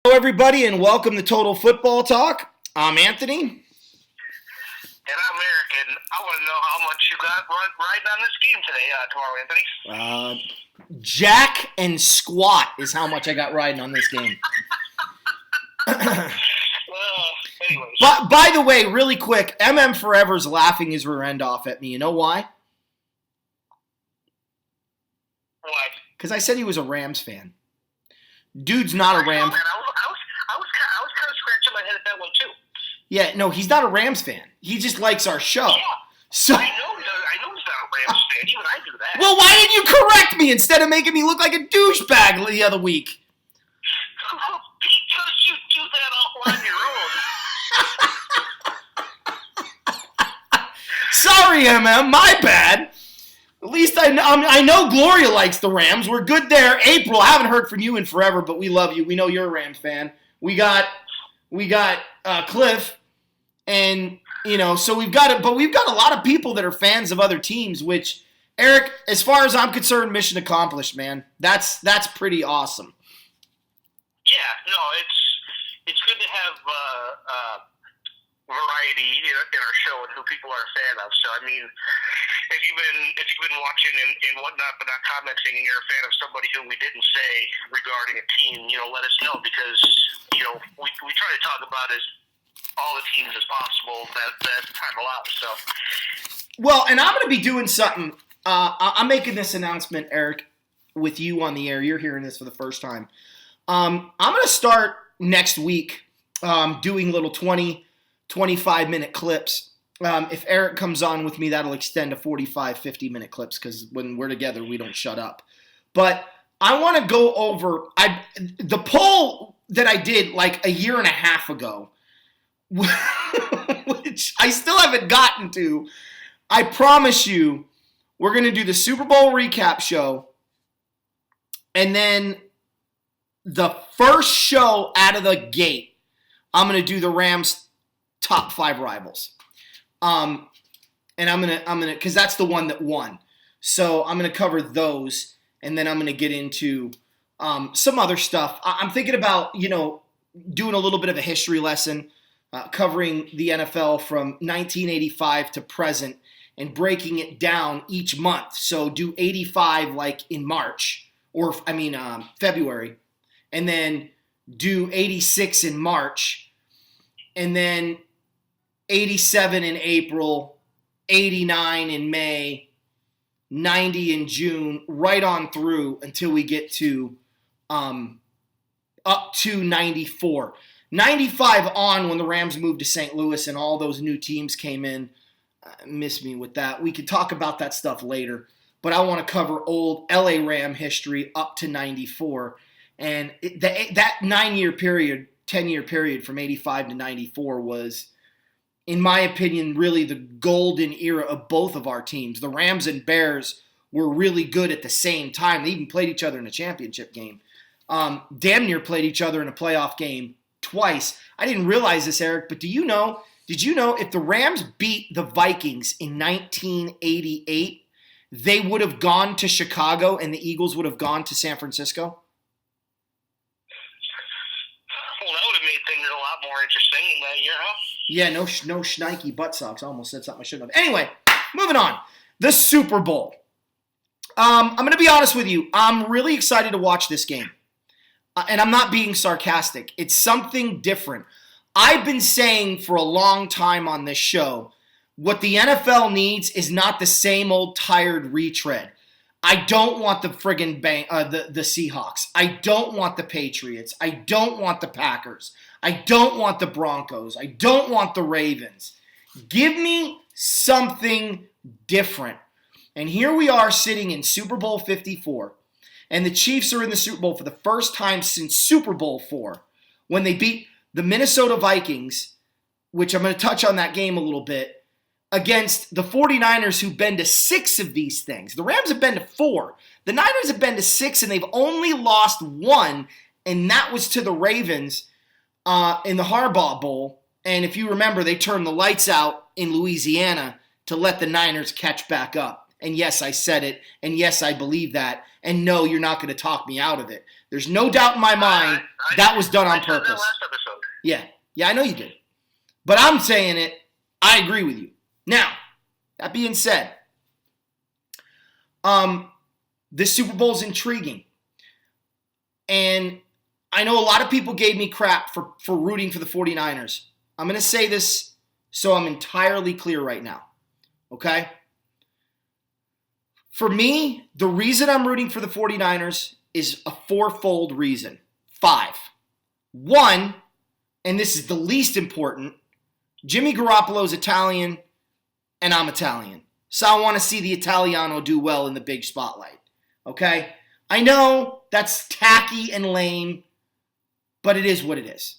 Hello, everybody, and welcome to Total Football Talk. I'm Anthony. And I'm Eric, and I want to know how much you got riding on this game today, tomorrow, Anthony. Jack and squat is how much I got riding on this game. Anyways. But by the way, really quick, Forever's laughing his rear end off at me. You know why? Why? Because I said he was a Rams fan. Dude's not a Rams. I was kind of scratching my head at that one too. Yeah, no, he's not a Rams fan. He just likes our show. Yeah, so I know he's not a Rams fan. Even I do that. Well, why didn't you correct me instead of making me look like a douchebag the other week? Because you do that all on your own. Sorry, my bad. At least I know Gloria likes the Rams. We're good there. April, I haven't heard from you in forever, but we love you. We know you're a Rams fan. We got Cliff, and so we've got it. But we've got a lot of people that are fans of other teams. Which, Eric, as far as I'm concerned, mission accomplished, man. That's pretty awesome. Yeah, no, it's good to have variety in our show and who people are a fan of. So I mean, if you've been watching and whatnot, but not commenting, and you're a fan of somebody who we didn't say regarding a team, let us know, because we try to talk about all the teams as possible that time allows. So, well, and I'm going to be doing something. I'm making this announcement, Eric, with you on the air. You're hearing this for the first time. I'm going to start next week doing little 20, 25-minute clips. If Eric comes on with me, that'll extend to 45, 50-minute clips, because when we're together, we don't shut up. But I want to go over the poll that I did like a year and a half ago, which I still haven't gotten to. I promise you, we're going to do the Super Bowl recap show, and then the first show out of the gate, I'm going to do the Rams' top 5 rivals. And I'm gonna, because that's the one that won. So I'm gonna cover those, and then I'm gonna get into some other stuff. I'm thinking about doing a little bit of a history lesson, covering the NFL from 1985 to present, and breaking it down each month. So do 85 like in March, February, and then do 86 in March, and then 87 in April, 89 in May, 90 in June, right on through until we get to up to 94. 95 on, when the Rams moved to St. Louis and all those new teams came in. Miss me with that. We could talk about that stuff later, but I want to cover old LA Ram history up to 94. And that 9-year period, 10-year period from 85 to 94 was, in my opinion, really the golden era of both of our teams. The Rams and Bears were really good at the same time. They even played each other in a championship game. Damn near played each other in a playoff game twice. I didn't realize this, Eric, but did you know if the Rams beat the Vikings in 1988, they would have gone to Chicago and the Eagles would have gone to San Francisco? Well, that would have made things a lot more interesting in that year, huh? Yeah, no shnikey butt socks. I almost said something I shouldn't have. Anyway, moving on. The Super Bowl. I'm going to be honest with you. I'm really excited to watch this game. And I'm not being sarcastic. It's something different. I've been saying for a long time on this show, what the NFL needs is not the same old tired retread. I don't want the friggin' the Seahawks. I don't want the Patriots. I don't want the Packers. I don't want the Broncos. I don't want the Ravens. Give me something different. And here we are sitting in Super Bowl 54, and the Chiefs are in the Super Bowl for the first time since Super Bowl 4, when they beat the Minnesota Vikings, which I'm going to touch on that game a little bit, against the 49ers, who've been to 6 of these things. The Rams have been to 4. The Niners have been to 6, and they've only lost 1, and that was to the Ravens in the Harbaugh Bowl. And if you remember, they turned the lights out in Louisiana to let the Niners catch back up. And yes, I said it, and yes, I believe that. And no, you're not going to talk me out of it. There's no doubt in my mind that was done on purpose. That last episode. Yeah, I know you did. But I'm saying it. I agree with you. Now, that being said, this Super Bowl is intriguing. And I know a lot of people gave me crap for rooting for the 49ers. I'm going to say this so I'm entirely clear right now. Okay? For me, the reason I'm rooting for the 49ers is a fourfold reason. 5. 1, and this is the least important, Jimmy Garoppolo's Italian, and I'm Italian. So I want to see the Italiano do well in the big spotlight. Okay? I know that's tacky and lame, but it is what it is.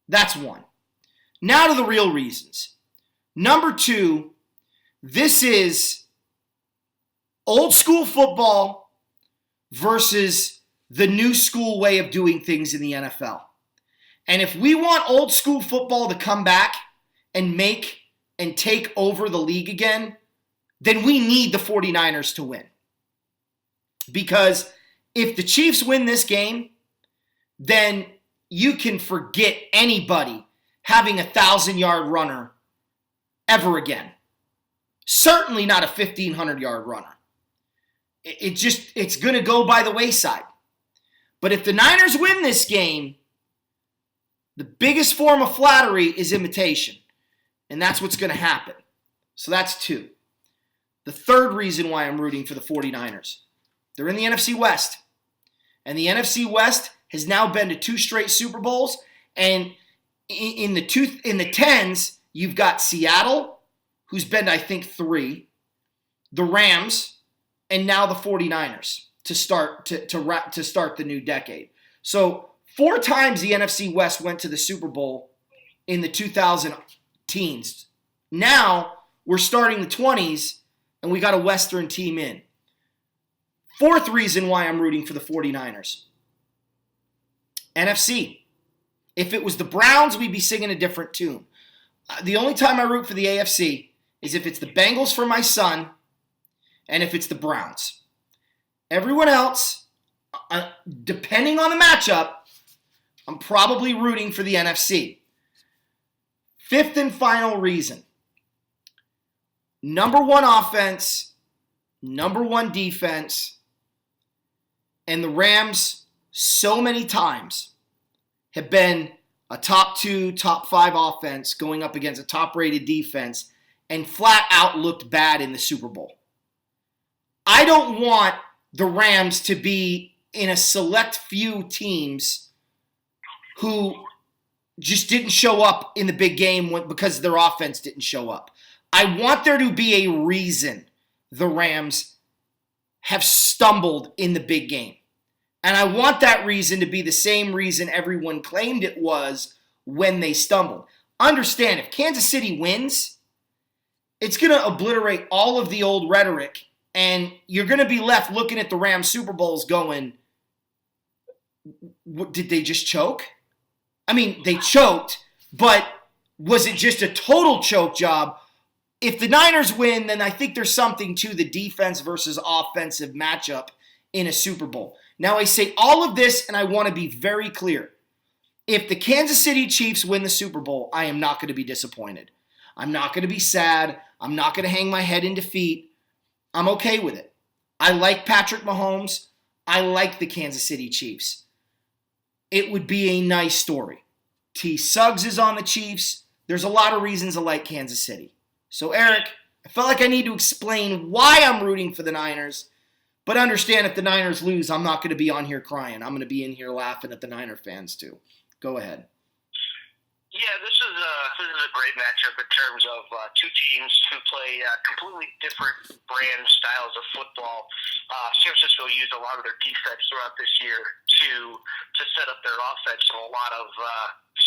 That's 1. Now to the real reasons. Number 2, this is old school football versus the new school way of doing things in the NFL. And if we want old school football to come back and make and take over the league again, then we need the 49ers to win. Because if the Chiefs win this game, then you can forget anybody having a 1,000-yard runner ever again. Certainly not a 1,500-yard runner. It's going to go by the wayside. But if the Niners win this game, the biggest form of flattery is imitation. And that's what's going to happen. So that's 2. The third reason why I'm rooting for the 49ers. They're in the NFC West. And the NFC West has now been to 2 straight Super Bowls. And in the 10s, you've got Seattle, who's been to, I think, 3. The Rams, and now the 49ers to start the new decade. So 4 times the NFC West went to the Super Bowl in the 2000 teens. Now we're starting the 20s, and we got a Western team in. Fourth reason why I'm rooting for the 49ers. NFC. If it was the Browns, we'd be singing a different tune. The only time I root for the AFC is if it's the Bengals for my son and if it's the Browns. Everyone else, depending on the matchup, I'm probably rooting for the NFC. Fifth and final reason. Number 1 offense, number 1 defense, and the Rams so many times have been a top 2, top 5 offense going up against a top-rated defense and flat out looked bad in the Super Bowl. I don't want the Rams to be in a select few teams who just didn't show up in the big game because their offense didn't show up. I want there to be a reason the Rams have stumbled in the big game. And I want that reason to be the same reason everyone claimed it was when they stumbled. Understand, if Kansas City wins, it's going to obliterate all of the old rhetoric, and you're going to be left looking at the Rams Super Bowls going, did they just choke? I mean, they choked, but was it just a total choke job? If the Niners win, then I think there's something to the defense versus offensive matchup in a Super Bowl. Now, I say all of this, and I want to be very clear. If the Kansas City Chiefs win the Super Bowl, I am not going to be disappointed. I'm not going to be sad. I'm not going to hang my head in defeat. I'm okay with it. I like Patrick Mahomes. I like the Kansas City Chiefs. It would be a nice story. T. Suggs is on the Chiefs. There's a lot of reasons I like Kansas City. So, Eric, I felt like I need to explain why I'm rooting for the Niners. But understand, if the Niners lose, I'm not going to be on here crying. I'm going to be in here laughing at the Niner fans, too. Go ahead. Yeah, this is a great matchup in terms of 2 teams who play completely different brand styles of football. San Francisco used a lot of their defense throughout this year to set up their offense in a lot of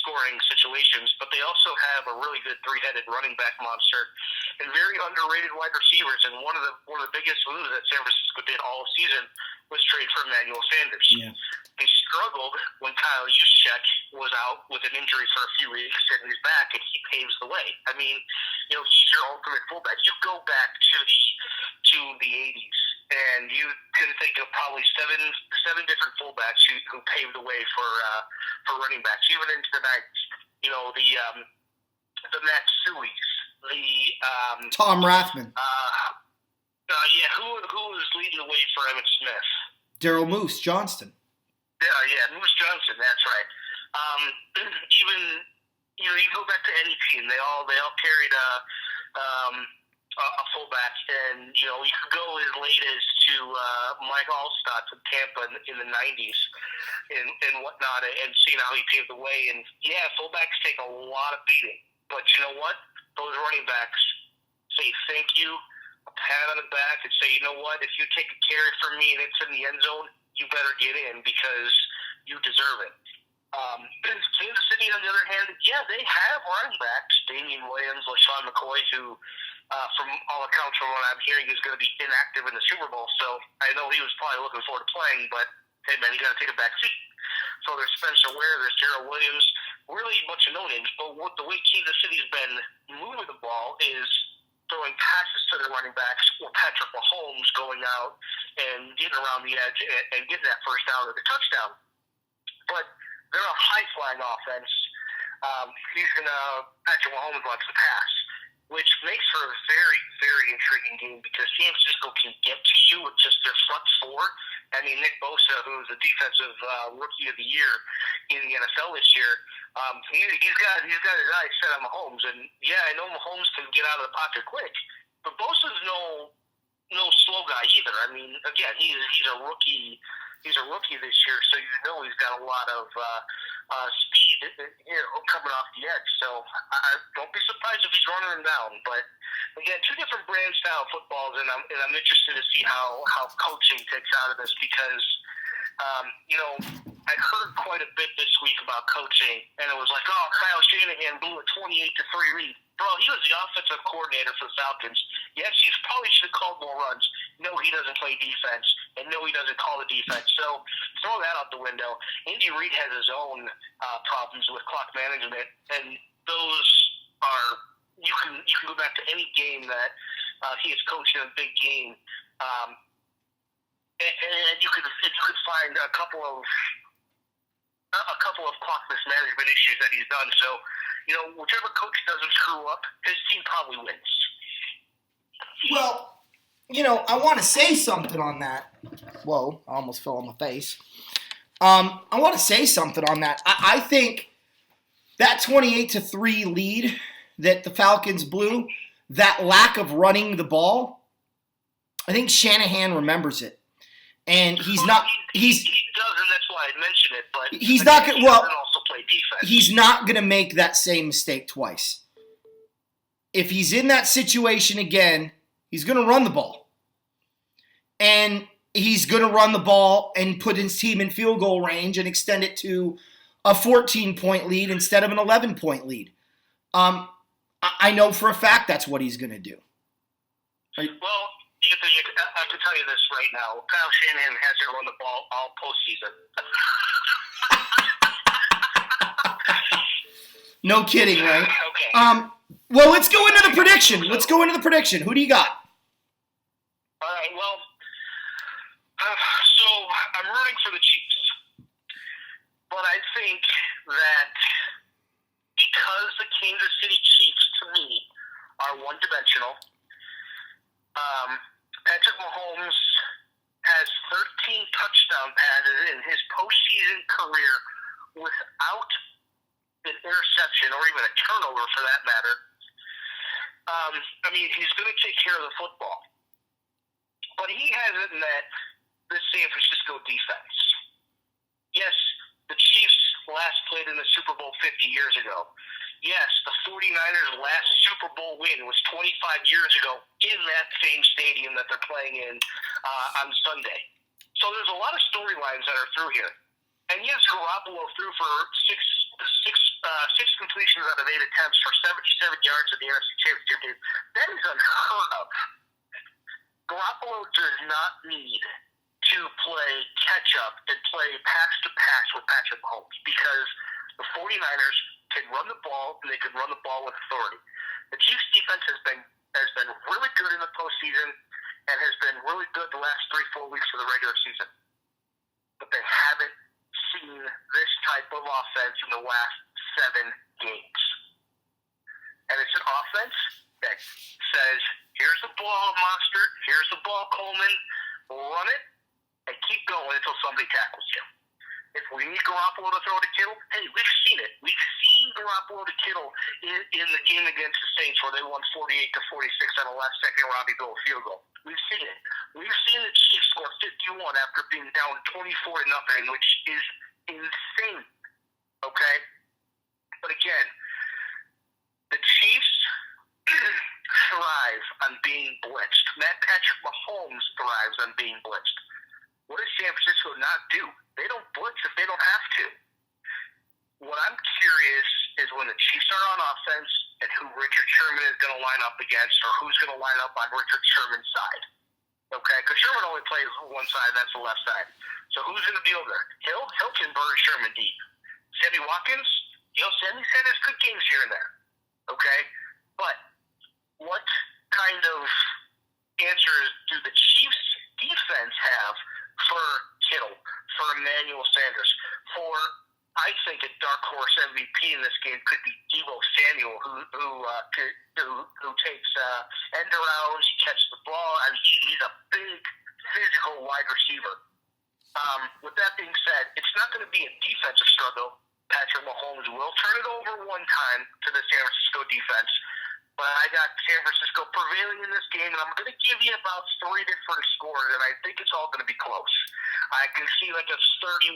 scoring situations, but they also have a really good 3-headed running back monster and very underrated wide receivers. And one of the biggest moves that San Francisco did all season was trade for Emmanuel Sanders. Yeah. They struggled when Kyle Juszczyk was out with an injury for a few weeks, and he's back, and he paves the way. I mean, he's your ultimate fullback. You go back to the 80s, and you can think of probably seven different fullbacks who paved the way for running backs, even into the 90s. You know, the Matt Sueys, the Tom Rathman. Who was leading the way for Emmitt Smith? Daryl Moose Johnston. Yeah, Moose Johnson. That's right. Even you go back to any team, they all carried a fullback, and you could go as late as to Mike Allstott from Tampa in the 90s and whatnot, and seeing how he paved the way. And yeah, fullbacks take a lot of beating, but you know what? Those running backs say thank you, a pat on the back, and say, you know what? If you take a carry from me and it's in the end zone, you better get in because you deserve it. Kansas City, on the other hand, yeah, they have running backs, Damian Williams, LaShawn McCoy, who, from all accounts from what I'm hearing, is going to be inactive in the Super Bowl. So I know he was probably looking forward to playing, but hey, man, you got to take a back seat. So there's Spencer Ware, there's Gerald Williams, really a bunch of no-names. But the way Kansas City's been moving the ball is throwing passes to their running backs, or Patrick Mahomes going out and getting around the edge and getting that first down or the touchdown. But they're a high-flying offense. Patrick Mahomes likes to pass, which makes for a very, very intriguing game because San Francisco can get to you with just their front four. I mean, Nick Bosa, who was the defensive rookie of the year in the NFL this year, he's got his eyes set on Mahomes. And yeah, I know Mahomes can get out of the pocket quick, but Bosa's no slow guy either. I mean, again, he's a rookie. He's a rookie this year, so he's got a lot of speed, coming off the edge. So don't be surprised if he's running him down. But again, two different brand style footballs, and I'm interested to see how coaching takes out of this because I heard quite a bit this week about coaching, and it was like, oh, Kyle Shanahan blew a 28-3 lead. Bro, he was the offensive coordinator for the Falcons. Yes, he probably should have called more runs. No, he doesn't play defense, and no, he doesn't call the defense. So throw that out the window. Andy Reid has his own problems with clock management, and those are you can go back to any game that he is coaching a big game, and you could find a couple of clock mismanagement issues that he's done. So, whichever coach doesn't screw up, his team probably wins. Well, I want to say something on that. Whoa, I almost fell on my face. I want to say something on that. I think that 28-3 lead that the Falcons blew, that lack of running the ball, I think Shanahan remembers it. And he does, and that's why I mentioned it. But he's not going. Well, also play defense. He's not going to make that same mistake twice. If he's in that situation again, he's going to run the ball, and he's going to run the ball and put his team in field goal range and extend it to a 14-point lead instead of an 11-point lead. I know for a fact that's what he's going to do. Well, Anthony, I can tell you this right now. Kyle Shanahan hasn't run the ball all postseason. No kidding, right? Okay. Well, let's go into the prediction. Who do you got? All right, well, so I'm rooting for the Chiefs. But I think that because the Kansas City Chiefs, to me, are one-dimensional, Patrick Mahomes has 13 touchdown passes in his postseason career without an interception or even a turnover for that matter. He's going to take care of the football. But he hasn't met the San Francisco defense. Yes, the Chiefs last played in the Super Bowl 50 years ago. Yes, the 49ers' last Super Bowl win was 25 years ago in that same stadium that they're playing in on Sunday. So there's a lot of storylines that are through here. And yes, Garoppolo threw for six completions out of 8 attempts for 77 yards in the NFC Championship game. That is unheard of. Garoppolo does not need to play catch-up and play pass-to-pass with Patrick Mahomes because the 49ers can run the ball, and they can run the ball with authority. The Chiefs' defense has been really good in the postseason, and has been really good the last 3-4 weeks of the regular season. But they haven't seen this type of offense in the last 7 games. And it's an offense that says, here's the ball, Mostert, here's the ball, Coleman, run it, and keep going until somebody tackles you. If we need Garoppolo to throw to Kittle, hey, we've seen it. We've seen Garoppolo to Kittle in the game against the Saints where they won 48-46 on a last-second Robbie Gould field goal. We've seen it. We've seen the Chiefs score 51 after being down 24-0, which is insane. Okay? But again, the Chiefs thrive on being blitzed. Patrick Mahomes thrives on being blitzed. What does San Francisco not do? They don't blitz if they don't have to. What I'm curious is when the Chiefs are on offense and who Richard Sherman is going to line up against or who's going to line up on Richard Sherman's side. Okay? Because Sherman only plays one side, that's the left side. So who's going to be over there? Hill can burn Sherman deep. Sammy Watkins, Sammy's had his good games here and there. Okay? But what kind of answers do the Chiefs defense have for Kittle, for Emmanuel Sanders, for, I think, a dark horse MVP in this game could be Deebo Samuel, who takes end arounds, he catches the ball, and he's a big, physical wide receiver. With that being said, it's not going to be a defensive struggle. Patrick Mahomes will turn it over one time to the San Francisco defense. But I got San Francisco prevailing in this game, and I'm going to give you about 3 different scores, and I think it's all going to be close. I can see like a 31-27,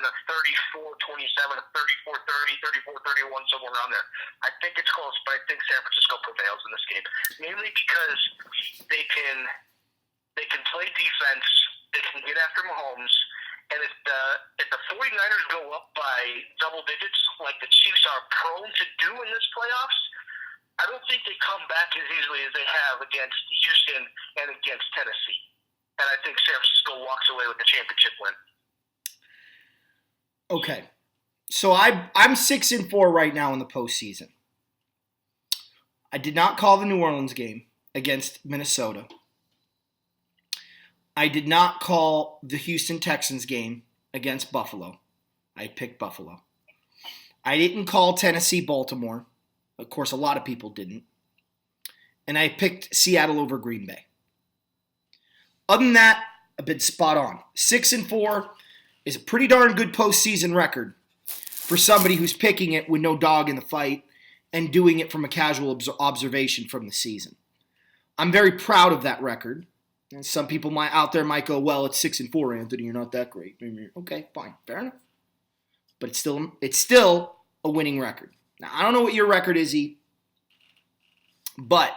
a 34-27, a 34-30, 34-31, somewhere around there. I think it's close, but I think San Francisco prevails in this game, mainly because they can play defense, they can get after Mahomes, and if the 49ers go up by double digits like the Chiefs are prone to do in this playoffs, I don't think they come back as easily as they have against Houston and against Tennessee. And I think San Francisco walks away with the championship win. Okay. So I'm 6-4 right now in the postseason. I did not call the New Orleans game against Minnesota. I did not call the Houston Texans game against Buffalo. I picked Buffalo. I didn't call Tennessee-Baltimore. Of course, a lot of people didn't. And I picked Seattle over Green Bay. Other than that, I've been spot on. 6-4 is a pretty darn good postseason record for somebody who's picking it with no dog in the fight and doing it from a casual observation from the season. I'm very proud of that record. And some people out there might go, well, it's 6-4, Anthony. You're not that great. Okay, fine. Fair enough. But it's still a winning record. Now, I don't know what your record is, E, but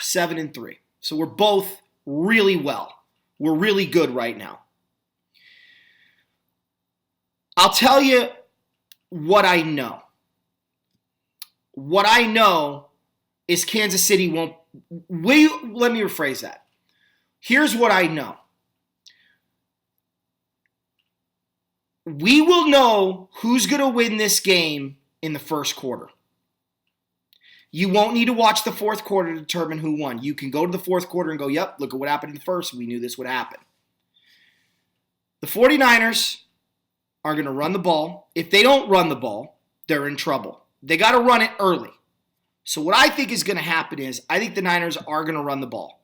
7-3. 7-3. So we're both really well. We're really good right now. I'll tell you what I know. What I know is Kansas City won't. Let me rephrase that. Here's what I know. We will know who's going to win this game in the first quarter. You won't need to watch the fourth quarter to determine who won. You can go to the fourth quarter and go, yep, look at what happened in the first. We knew this would happen. The 49ers are going to run the ball. If they don't run the ball, they're in trouble. They got to run it early. So what I think is going to happen is I think the Niners are going to run the ball.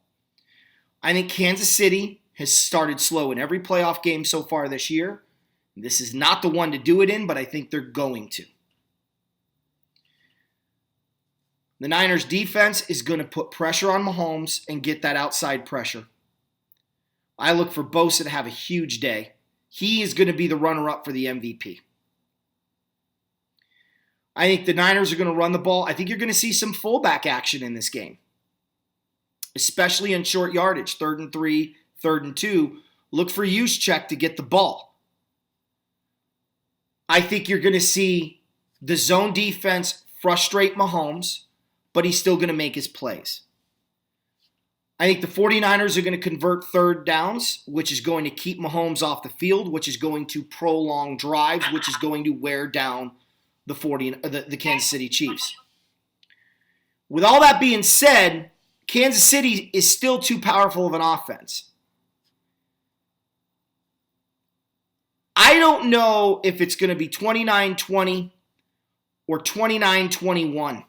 I think Kansas City has started slow in every playoff game so far this year. This is not the one to do it in, but I think they're going to. The Niners defense is going to put pressure on Mahomes and get that outside pressure. I look for Bosa to have a huge day. He is going to be the runner-up for the MVP. I think the Niners are going to run the ball. I think you're going to see some fullback action in this game, especially in short yardage, 3rd and 3, 3rd and 2. Look for Juszczyk to get the ball. I think you're going to see the zone defense frustrate Mahomes, but he's still going to make his plays. I think the 49ers are going to convert third downs, which is going to keep Mahomes off the field, which is going to prolong drives, which is going to wear down the Kansas City Chiefs. With all that being said, Kansas City is still too powerful of an offense. I don't know if it's going to be 29-20 or 29-21.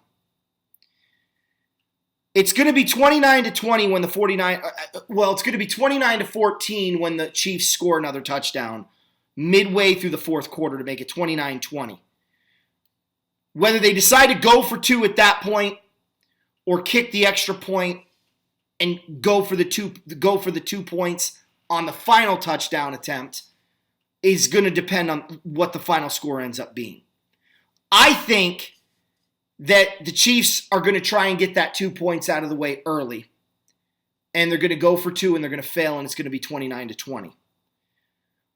It's going to be 29-20 when the 49. It's going to be 29-14 when the Chiefs score another touchdown midway through the fourth quarter to make it 29-20. Whether they decide to go for two at that point or kick the extra point and go for the 2 points on the final touchdown attempt is going to depend on what the final score ends up being. I think that the Chiefs are going to try and get that 2 points out of the way early. And they're going to go for two and they're going to fail, and it's going to be 29-20.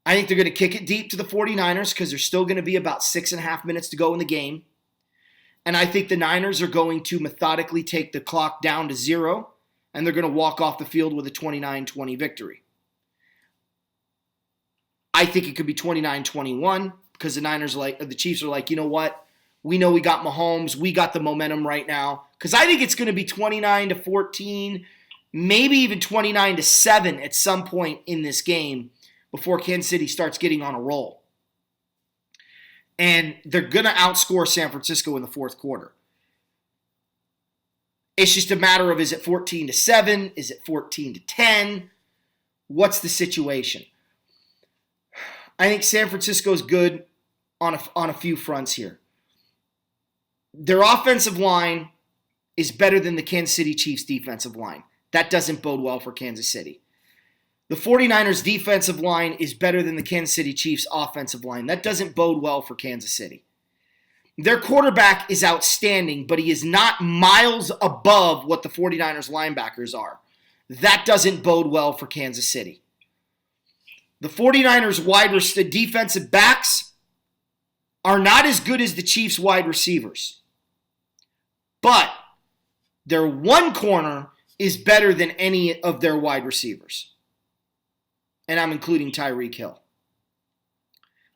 I think they're going to kick it deep to the 49ers because there's still going to be about 6.5 minutes to go in the game. And I think the Niners are going to methodically take the clock down to 0, and they're going to walk off the field with a 29-20 victory. I think it could be 29-21 because the Chiefs are like, you know what? We know we got Mahomes. We got the momentum right now. Because I think it's going to be 29-14, maybe even 29-7 at some point in this game before Kansas City starts getting on a roll. And they're going to outscore San Francisco in the fourth quarter. It's just a matter of, is it 14-7? Is it 14-10? What's the situation? I think San Francisco's good on a few fronts here. Their offensive line is better than the Kansas City Chiefs defensive line. That doesn't bode well for Kansas City. The 49ers defensive line is better than the Kansas City Chiefs offensive line. That doesn't bode well for Kansas City. Their quarterback is outstanding, but he is not miles above what the 49ers linebackers are. That doesn't bode well for Kansas City. The 49ers defensive backs are not as good as the Chiefs wide receivers. But their one corner is better than any of their wide receivers. And I'm including Tyreek Hill.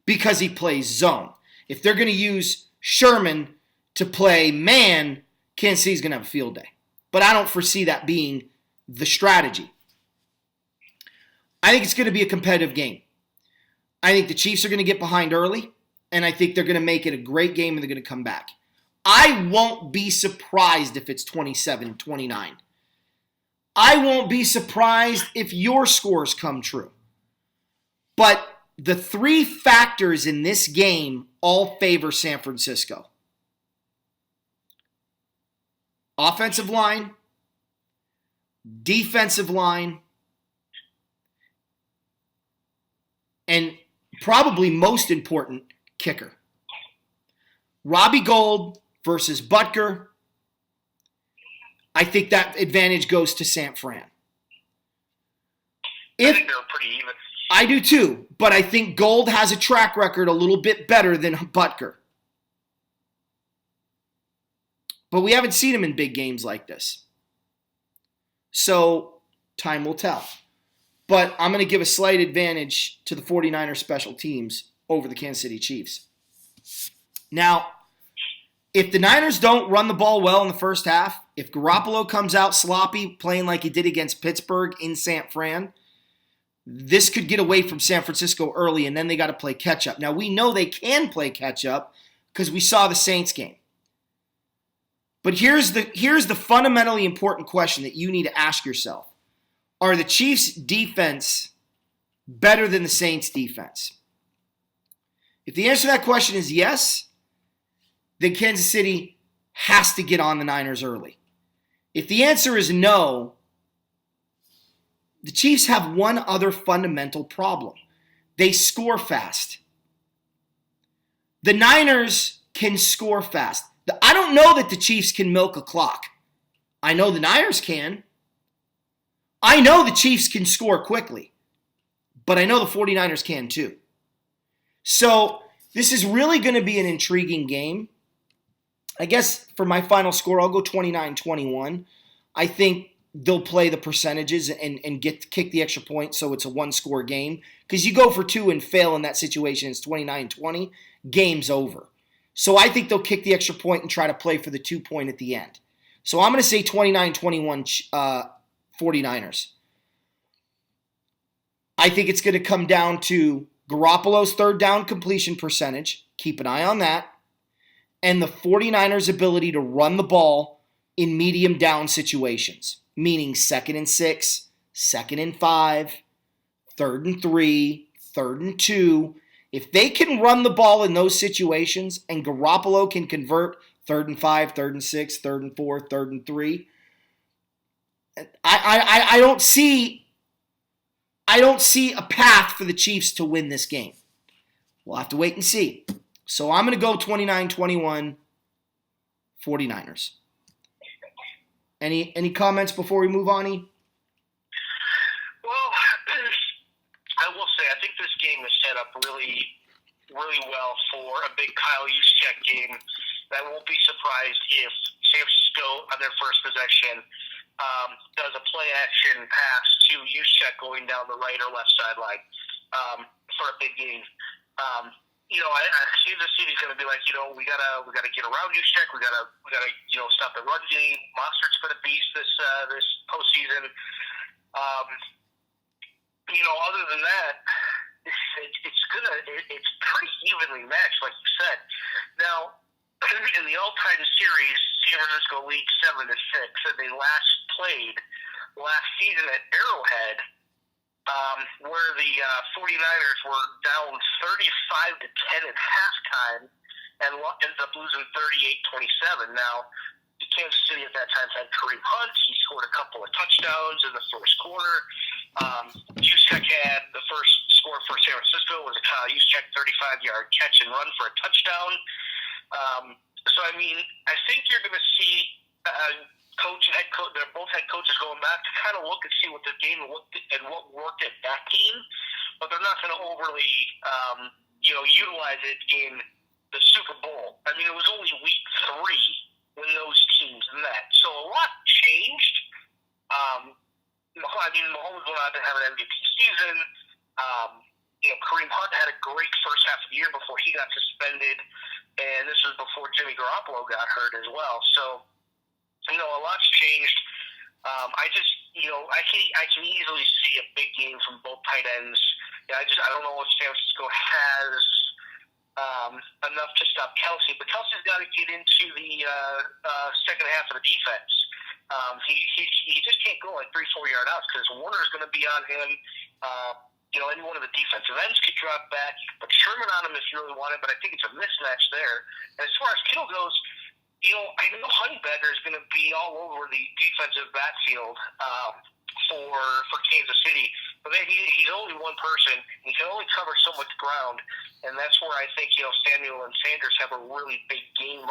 Because he plays zone. If they're going to use Sherman to play man, Kansas City's going to have a field day. But I don't foresee that being the strategy. I think it's going to be a competitive game. I think the Chiefs are going to get behind early, and I think they're going to make it a great game and they're going to come back. I won't be surprised if it's 27-29. I won't be surprised if your scores come true. But the three factors in this game all favor San Francisco. Offensive line, defensive line, and probably most important, kicker. Robbie Gould versus Butker. I think that advantage goes to San Fran. I think they're pretty even. I do too, but I think Gould has a track record a little bit better than Butker. But we haven't seen him in big games like this. So, time will tell. But I'm going to give a slight advantage to the 49ers special teams over the Kansas City Chiefs. Now, if the Niners don't run the ball well in the first half, if Garoppolo comes out sloppy, playing like he did against Pittsburgh in San Fran, this could get away from San Francisco early, and then they got to play catch-up. Now, we know they can play catch-up because we saw the Saints game. But here's the fundamentally important question that you need to ask yourself. Are the Chiefs' defense better than the Saints' defense? If the answer to that question is yes, then Kansas City has to get on the Niners early. If the answer is no, the Chiefs have one other fundamental problem. They score fast. The Niners can score fast. I don't know that the Chiefs can milk a clock. I know the Niners can. I know the Chiefs can score quickly. But I know the 49ers can too. So this is really going to be an intriguing game. I guess for my final score, I'll go 29-21. I think they'll play the percentages and kick the extra point so it's a one-score game. Because you go for two and fail in that situation, it's 29-20, game's over. So I think they'll kick the extra point and try to play for the 2 point at the end. So I'm going to say 29-21 49ers. I think it's going to come down to Garoppolo's third down completion percentage. Keep an eye on that. And the 49ers' ability to run the ball in medium down situations, meaning 2nd and 6, 2nd and 5, 3rd and 3, 3rd and 2. If they can run the ball in those situations and Garoppolo can convert 3rd and 5, 3rd and 6, 3rd and 4, 3rd and 3, I don't see a path for the Chiefs to win this game. We'll have to wait and see. So I'm going to go 29-21 49ers. Any comments before we move on, E? Well, I will say I think this game is set up really, really well for a big Kyle Juszczyk game. I won't be surprised if San Francisco on their first possession does a play action pass to Juszczyk going down the right or left sideline for a big game. I see the city's going to be like, we gotta get around Juszczyk. We gotta stop the run game. Mostert's been a beast this postseason. Other than that, it's pretty evenly matched, like you said. Now, in the all-time series, San Francisco leads 7-6, and they last played last season at Arrowhead, where the 49ers were down 35-10 at halftime and ended up losing 38-27. Now, Kansas City at that time had Kareem Hunt. He scored a couple of touchdowns in the first quarter. Juszczyk had the first score for San Francisco was a Kyle Juszczyk 35-yard catch and run for a touchdown. I think you're going to see head coach, they're both head coaches going back to kind of look and see what the game looked and what worked at that team, but they're not going to overly, utilize it in the Super Bowl. It was only week 3 when those teams met, so a lot changed. Mahomes went on to have an MVP season. Kareem Hunt had a great first half of the year before he got suspended, and this was before Jimmy Garoppolo got hurt as well. So, a lot's changed. I can easily see a big game from both tight ends. I don't know if San Francisco has enough to stop Kelsey, but Kelsey's got to get into the second half of the defense. He just can't go like 3-4 yard outs because Warner's going to be on him. Any one of the defensive ends could drop back. You could put Sherman on him if you really wanted, but I think it's a mismatch there. And as far as Kittle goes, I know Honeybetter is going to be all over the defensive backfield for Kansas City, but then he's only one person. He can only cover so much ground, and that's where I think Samuel and Sanders have a really big game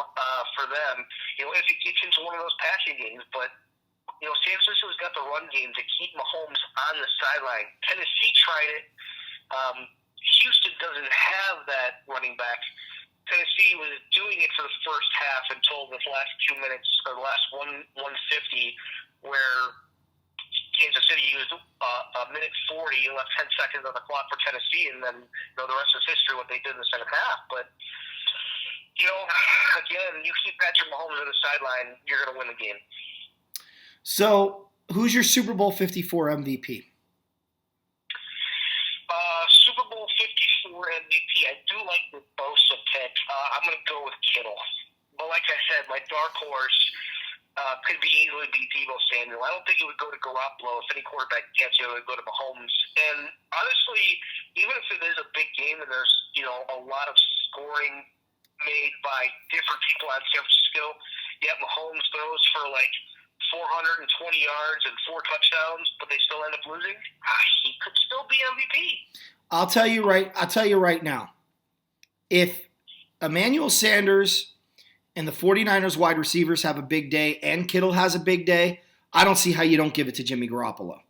for them. If it gets into one of those passing games, but San Francisco's got the run game to keep Mahomes on the sideline. Tennessee tried it. Houston doesn't have that running back. Tennessee was doing it for the first half until the last 2 minutes, or the last 150, where Kansas City used a minute 40 and left 10 seconds on the clock for Tennessee, and then the rest is history what they did in the second half. But again, you keep Patrick Mahomes on the sideline, you're going to win the game. So, who's your Super Bowl 54 MVP? Super Bowl 54 MVP, I do like the Bosa pick. I'm going to go with Kittle. But like I said, my dark horse could easily be Deebo Samuel. I don't think it would go to Garoppolo. If any quarterback gets it, it would go to Mahomes. And honestly, even if it is a big game and there's, a lot of scoring made by different people on San Francisco, yet Mahomes throws for 420 yards and 4 touchdowns, but they still end up losing, he could still be MVP. I'll tell you right now. If Emmanuel Sanders and the 49ers wide receivers have a big day and Kittle has a big day, I don't see how you don't give it to Jimmy Garoppolo.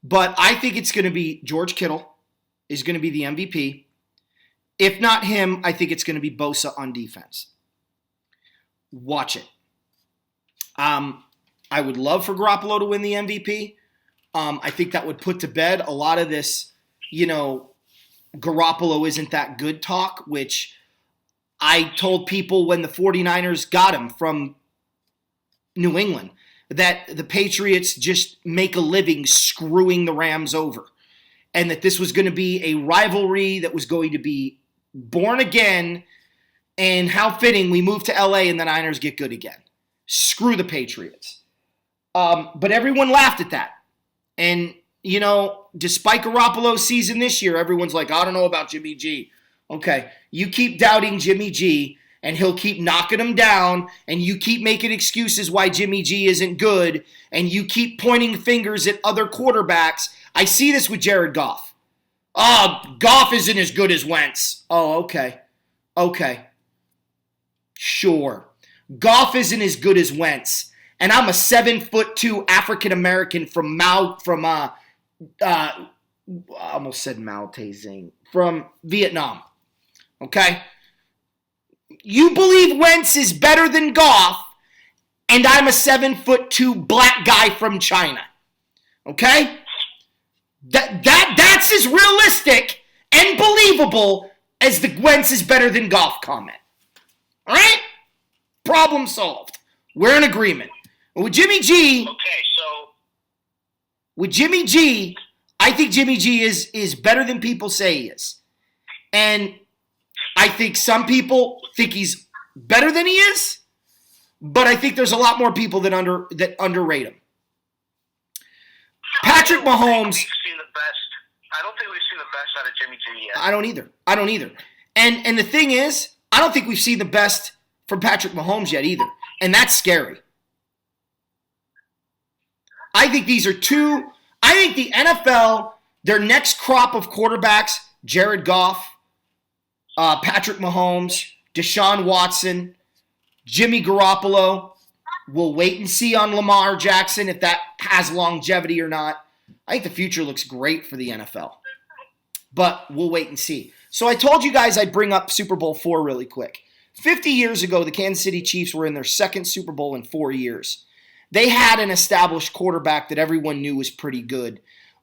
But I think it's going to be George Kittle is going to be the MVP. If not him, I think it's going to be Bosa on defense. Watch it. I would love for Garoppolo to win the MVP. I think that would put to bed a lot of this, Garoppolo isn't that good talk, which I told people when the 49ers got him from New England, that the Patriots just make a living screwing the Rams over, and that this was going to be a rivalry that was going to be born again, and how fitting we move to LA and the Niners get good again. Screw the Patriots. But everyone laughed at that. And, you know, despite Garoppolo's season this year, everyone's like, I don't know about Jimmy G. Okay, you keep doubting Jimmy G, and he'll keep knocking him down, and you keep making excuses why Jimmy G isn't good, and you keep pointing fingers at other quarterbacks. I see this with Jared Goff. Oh, Goff isn't as good as Wentz. Oh, okay. Okay. Sure. Goff isn't as good as Wentz. And I'm a 7'2" African-American from I almost said Mao Zedong, from Vietnam. Okay? You believe Wentz is better than Goff, and I'm a 7'2" black guy from China. Okay? That's as realistic and believable as the Wentz is better than Goff comment. All right? Problem solved. We're in agreement. With Jimmy G, I think Jimmy G is better than people say he is. And I think some people think he's better than he is, but I think there's a lot more people that underrate him. Patrick Mahomes. I don't think we've seen the best out of Jimmy G yet. I don't either. And the thing is, I don't think we've seen the best from Patrick Mahomes yet either. And that's scary. I think these are two. I think the NFL, their next crop of quarterbacks, Jared Goff, Patrick Mahomes, Deshaun Watson, Jimmy Garoppolo. We'll wait and see on Lamar Jackson if that has longevity or not. I think the future looks great for the NFL. But we'll wait and see. So I told you guys I'd bring up Super Bowl IV really quick. 50 years ago, the Kansas City Chiefs were in their second Super Bowl in 4 years. They had an established quarterback that everyone knew was pretty good.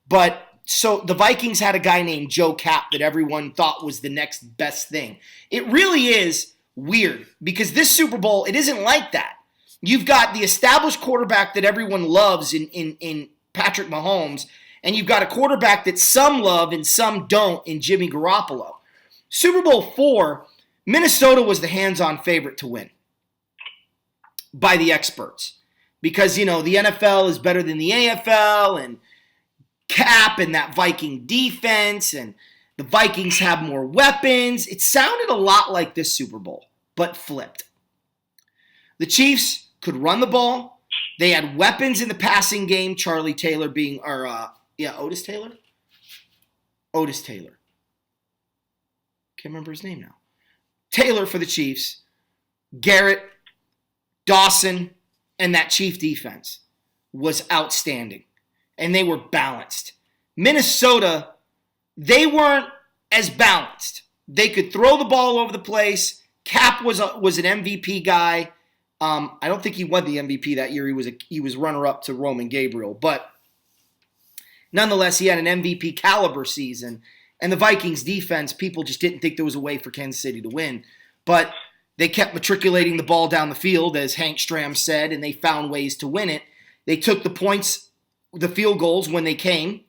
But so the Vikings had a guy named Joe Kapp that everyone thought was the next best thing. It really is weird because this Super Bowl, it isn't like that. You've got the established quarterback that everyone loves in Patrick Mahomes, and you've got a quarterback that some love and some don't in Jimmy Garoppolo. Super Bowl IV, Minnesota was the hands-on favorite to win by the experts. Because, you know, the NFL is better than the AFL, and Cap and that Viking defense, and the Vikings have more weapons. It sounded a lot like this Super Bowl, but flipped. The Chiefs could run the ball. They had weapons in the passing game, Charlie Taylor being, Otis Taylor? Otis Taylor. Can't remember his name now. Taylor for the Chiefs, Garrett, Dawson, and that Chief defense was outstanding. And they were balanced. Minnesota, they weren't as balanced. They could throw the ball over the place. Cap was an MVP guy. I don't think he won the MVP that year. He was runner-up to Roman Gabriel. But nonetheless, he had an MVP caliber season. And the Vikings defense, people just didn't think there was a way for Kansas City to win. But they kept matriculating the ball down the field, as Hank Stram said, and they found ways to win it. They took the points, the field goals when they came.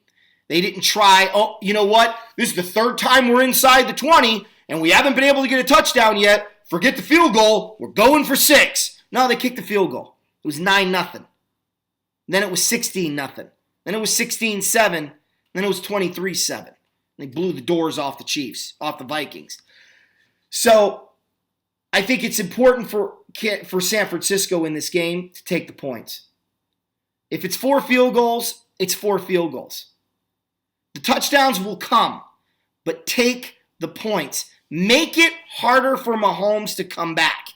They didn't try, oh, you know what? This is the third time we're inside the 20, and we haven't been able to get a touchdown yet. Forget the field goal. We're going for 6. No, they kicked the field goal. It was 9-0. Then it was 16-0. Then it was 16-7. Then it was 23-7. They blew the doors off the Chiefs, off the Vikings. So I think it's important for San Francisco in this game to take the points. If it's 4 field goals, it's 4 field goals. The touchdowns will come, but take the points. Make it harder for Mahomes to come back.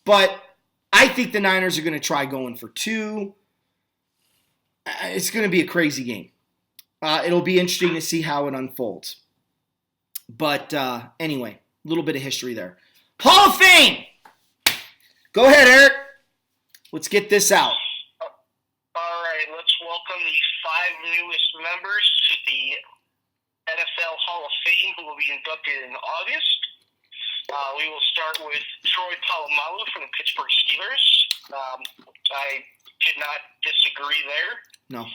But I think the Niners are going to try going for 2. It's going to be a crazy game. It'll be interesting to see how it unfolds. But anyway, a little bit of history there. Hall of Fame! Go ahead, Eric. Let's get this out. All right, let's welcome the 5 newest members to the NFL Hall of Fame who will be inducted in August. We will start with Troy Polamalu from the Pittsburgh Steelers. I did not disagree there. No.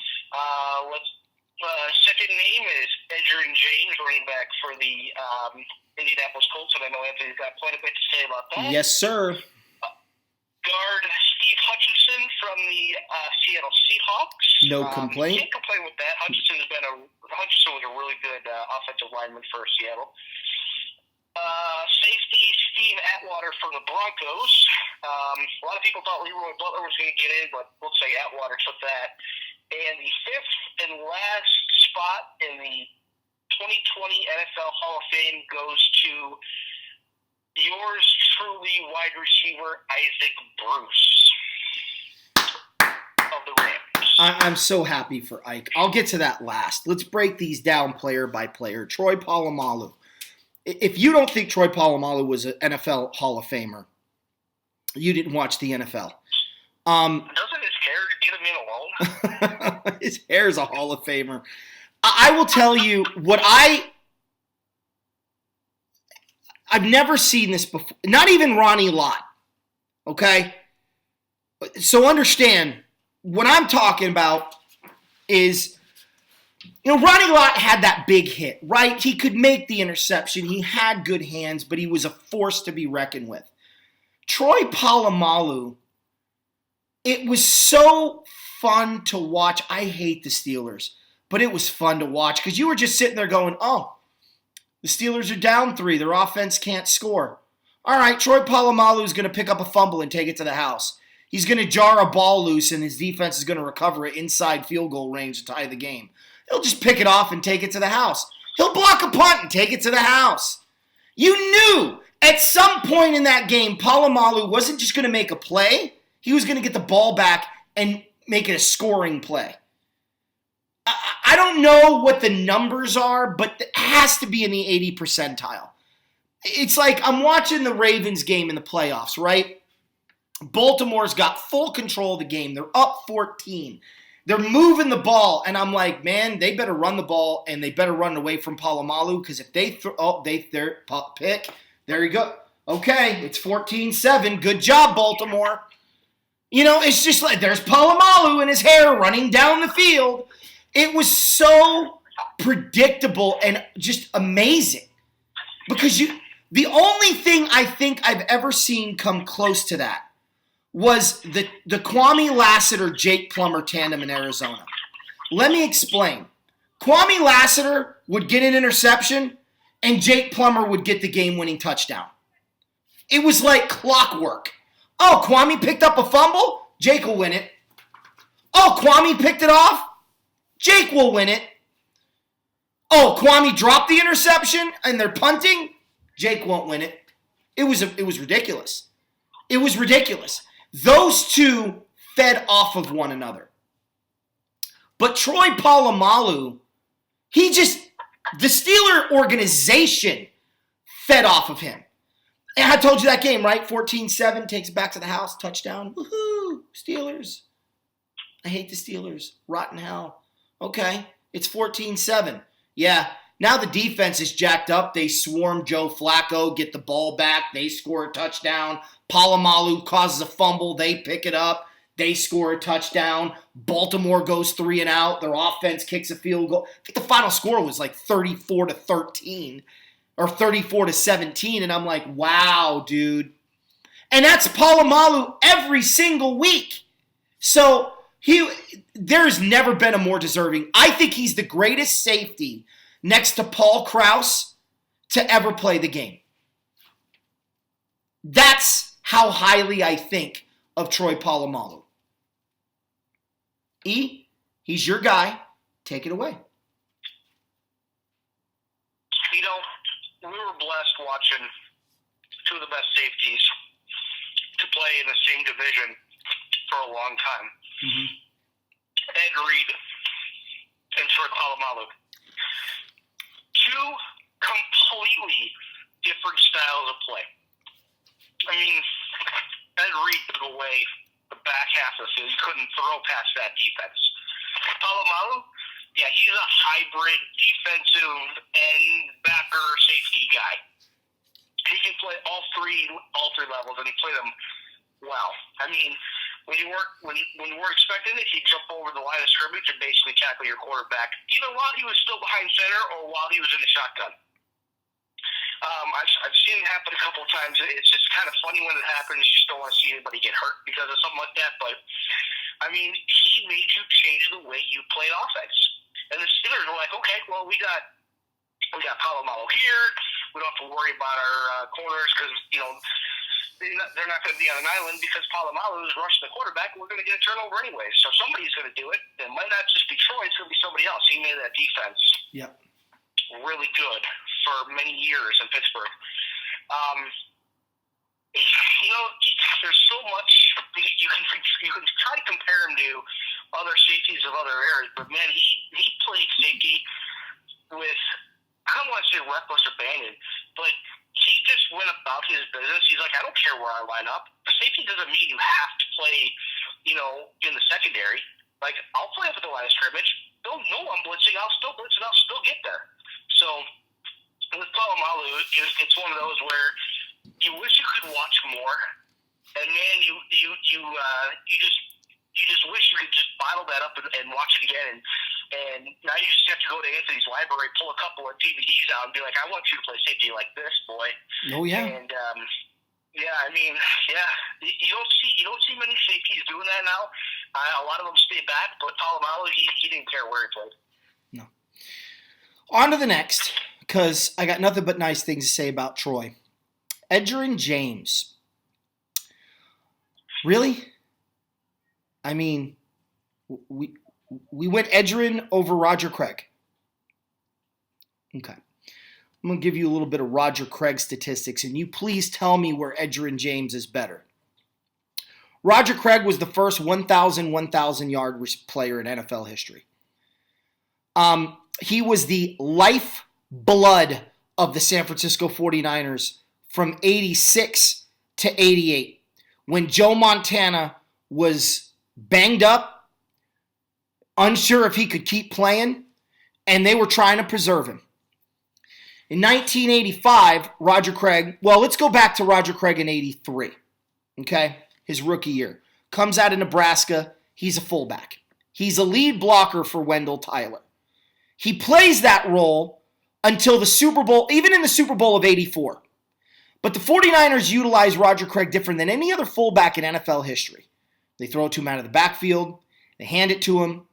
Second name is Edgerrin James, running back for the Indianapolis Colts, and I know Anthony's got quite a bit to say about that. Yes, sir. Guard Steve Hutchinson from the Seattle Seahawks. No complaint. Can't complain with that. Hutchinson was a really good offensive lineman for Seattle. Safety Steve Atwater from the Broncos. A lot of people thought Leroy Butler was going to get in, but we'll say Atwater took that. And the fifth and last spot in the 2020 NFL Hall of Fame goes to yours truly, wide receiver Isaac Bruce of the Rams. I'm so happy for Ike. I'll get to that last. Let's break these down player by player. Troy Polamalu. If you don't think Troy Polamalu was an NFL Hall of Famer, you didn't watch the NFL. Doesn't his hair get him in alone? His hair is a Hall of Famer. I will tell you what I've never seen this before. Not even Ronnie Lott. Okay? So understand, what I'm talking about is, Ronnie Lott had that big hit, right? He could make the interception. He had good hands, but he was a force to be reckoned with. Troy Polamalu, it was so fun to watch. I hate the Steelers, but it was fun to watch because you were just sitting there going, oh, the Steelers are down 3. Their offense can't score. All right, Troy Polamalu is going to pick up a fumble and take it to the house. He's going to jar a ball loose, and his defense is going to recover it inside field goal range to tie the game. He'll just pick it off and take it to the house. He'll block a punt and take it to the house. You knew at some point in that game, Polamalu wasn't just going to make a play. He was going to get the ball back and make it a scoring play. I don't know what the numbers are, but it has to be in the 80 percentile. It's like I'm watching the Ravens game in the playoffs, right? Baltimore's got full control of the game. They're up 14. They're moving the ball, and I'm like, man, they better run the ball, and they better run away from Polamalu, because if they their pick, there you go. Okay, it's 14-7. Good job, Baltimore. It's just like there's Polamalu and his hair running down the field. It was so predictable and just amazing. Because the only thing I think I've ever seen come close to that was the Kwame Lassiter-Jake Plummer tandem in Arizona. Let me explain. Kwame Lassiter would get an interception, and Jake Plummer would get the game-winning touchdown. It was like clockwork. Oh, Kwame picked up a fumble? Jake will win it. Oh, Kwame picked it off? Jake will win it. Oh, Kwame dropped the interception and they're punting? Jake won't win it. It was ridiculous. It was ridiculous. Those two fed off of one another. But Troy Polamalu, the Steeler organization fed off of him. And I told you that game, right? 14-7, takes it back to the house, touchdown. Woohoo, Steelers. I hate the Steelers. Rotten hell. Okay, it's 14-7. Yeah, now the defense is jacked up. They swarm Joe Flacco, get the ball back. They score a touchdown. Polamalu causes a fumble. They pick it up. They score a touchdown. Baltimore goes 3 and out. Their offense kicks a field goal. I think the final score was like 34-13 or 34-17. And I'm like, wow, dude. And that's Polamalu every single week. So there's never been a more deserving. I think he's the greatest safety next to Paul Krause to ever play the game. That's how highly I think of Troy Polamalu. He's your guy. Take it away. We were blessed watching two of the best safeties to play in the same division for a long time. Mm-hmm. Ed Reed and Troy Polamalu. Two completely different styles of play. I mean, Ed Reed took away the back half of it. He couldn't throw past that defense. Polamalu, yeah, he's a hybrid defensive end backer safety guy. He can play all three levels, and he played them well. I mean, when you weren't expecting it, he'd jump over the line of scrimmage and basically tackle your quarterback, either while he was still behind center or while he was in the shotgun. I've seen it happen a couple of times. It's just kind of funny when it happens. You just don't want to see anybody get hurt because of something like that. But, I mean, he made you change the way you played offense. And the Steelers were like, okay, well, we got Polamalu here. We don't have to worry about our corners because, you know, they're not going to be on an island because Polamalu is rushing the quarterback. We're going to get a turnover anyway. So somebody's going to do it. It might not just be Troy. It's going to be somebody else. He made that defense really good for many years in Pittsburgh. You know, there's so much you can try to compare him to other safeties of other areas, but man, he played safety with, I don't want to say reckless abandon, but he just went about his business. He's like, I don't care where I line up. Safety doesn't mean you have to play, you know, in the secondary. Like, I'll play up at the line of scrimmage. They'll know I'm blitzing. I'll still blitz and I'll still get there. So with Polamalu, it's one of those where you wish you could watch more, and man, you just wish you could just bottle that up and watch it again. And now you just have to go to Anthony's library, pull a couple of DVDs out, and be like, I want you to play safety like this, boy. Oh yeah. And I mean, you don't see many safeties doing that now. A lot of them stay back, but Polamalu, he didn't care where he played. No. On to the next, because I got nothing but nice things to say about Troy. Edgerrin James. Really? I mean, we went Edgerrin over Roger Craig. Okay. I'm going to give you a little bit of Roger Craig statistics, and you please tell me where Edgerrin James is better. Roger Craig was the first 1,000 yard player in NFL history. He was the lifeblood of the San Francisco 49ers from 86 to 88, when Joe Montana was banged up, unsure if he could keep playing, and they were trying to preserve him. In 1985, Roger Craig, well, let's go back to Roger Craig in 83, okay? His rookie year. Comes out of Nebraska. He's a fullback. He's a lead blocker for Wendell Tyler. He plays that role until the Super Bowl, even in the Super Bowl of 84. But the 49ers utilize Roger Craig different than any other fullback in NFL history. They throw it to him out of the backfield. They hand it to him.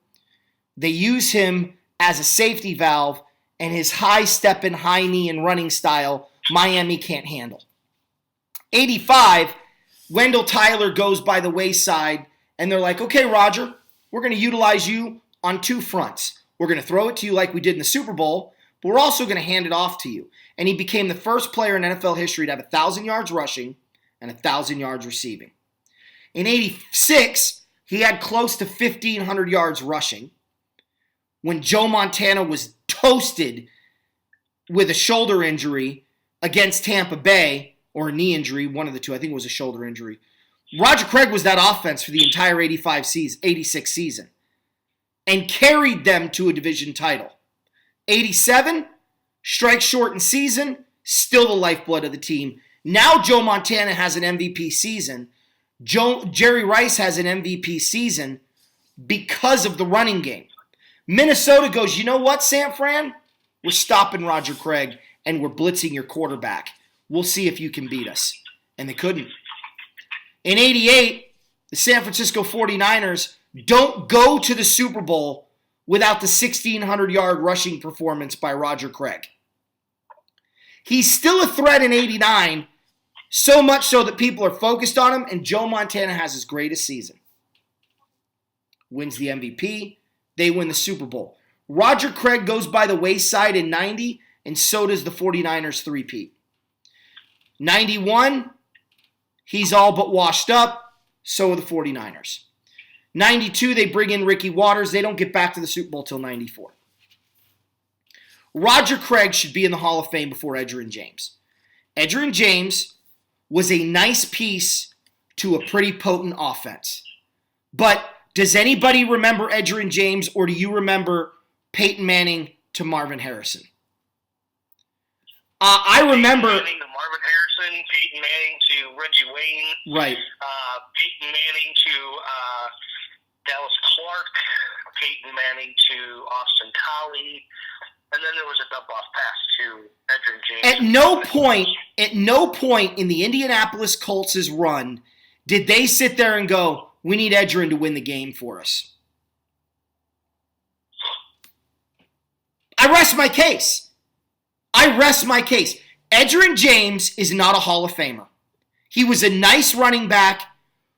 They use him as a safety valve, and his high stepping, high knee, and running style, Miami can't handle. 85, Wendell Tyler goes by the wayside, and they're like, okay, Roger, we're going to utilize you on two fronts. We're going to throw it to you like we did in the Super Bowl, but we're also going to hand it off to you. And he became the first player in NFL history to have 1,000 yards rushing and 1,000 yards receiving. In 86, he had close to 1,500 yards rushing when Joe Montana was toasted with a shoulder injury against Tampa Bay, or a knee injury, one of the two. I think it was a shoulder injury. Roger Craig was that offense for the entire 86 season and carried them to a division title. 87, strikes short in season, still the lifeblood of the team. Now Joe Montana has an MVP season. Jerry Rice has an MVP season because of the running game. Minnesota goes, you know what, San Fran? We're stopping Roger Craig and we're blitzing your quarterback. We'll see if you can beat us. And they couldn't. In 88, the San Francisco 49ers don't go to the Super Bowl without the 1,600-yard rushing performance by Roger Craig. He's still a threat in 89, so much so that people are focused on him, and Joe Montana has his greatest season. Wins the MVP. They win the Super Bowl. Roger Craig goes by the wayside in 90, and so does the 49ers three-peat. 91, he's all but washed up. So are the 49ers. 92, they bring in Ricky Watters. They don't get back to the Super Bowl till 94. Roger Craig should be in the Hall of Fame before Edgerrin James. Edgerrin James was a nice piece to a pretty potent offense. But does anybody remember Edgerrin James, or do you remember Peyton Manning to Marvin Harrison? I remember. Manning to Marvin Harrison. Wilson, Peyton Manning to Reggie Wayne, Right. Peyton Manning to Dallas Clark, Peyton Manning to Austin Collie, and then there was a dump-off pass to Edgerrin James. At no point in the Indianapolis Colts' run did they sit there and go, we need Edgerrin to win the game for us. I rest my case. Edgerrin James is not a Hall of Famer. He was a nice running back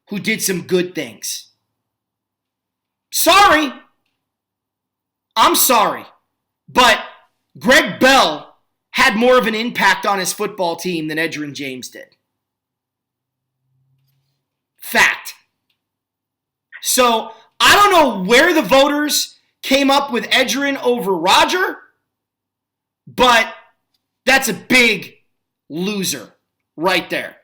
who did some good things. Sorry. I'm sorry. But Greg Bell had more of an impact on his football team than Edgerrin James did. Fact. So, I don't know where the voters came up with Edgerrin over Roger, but that's a big loser right there.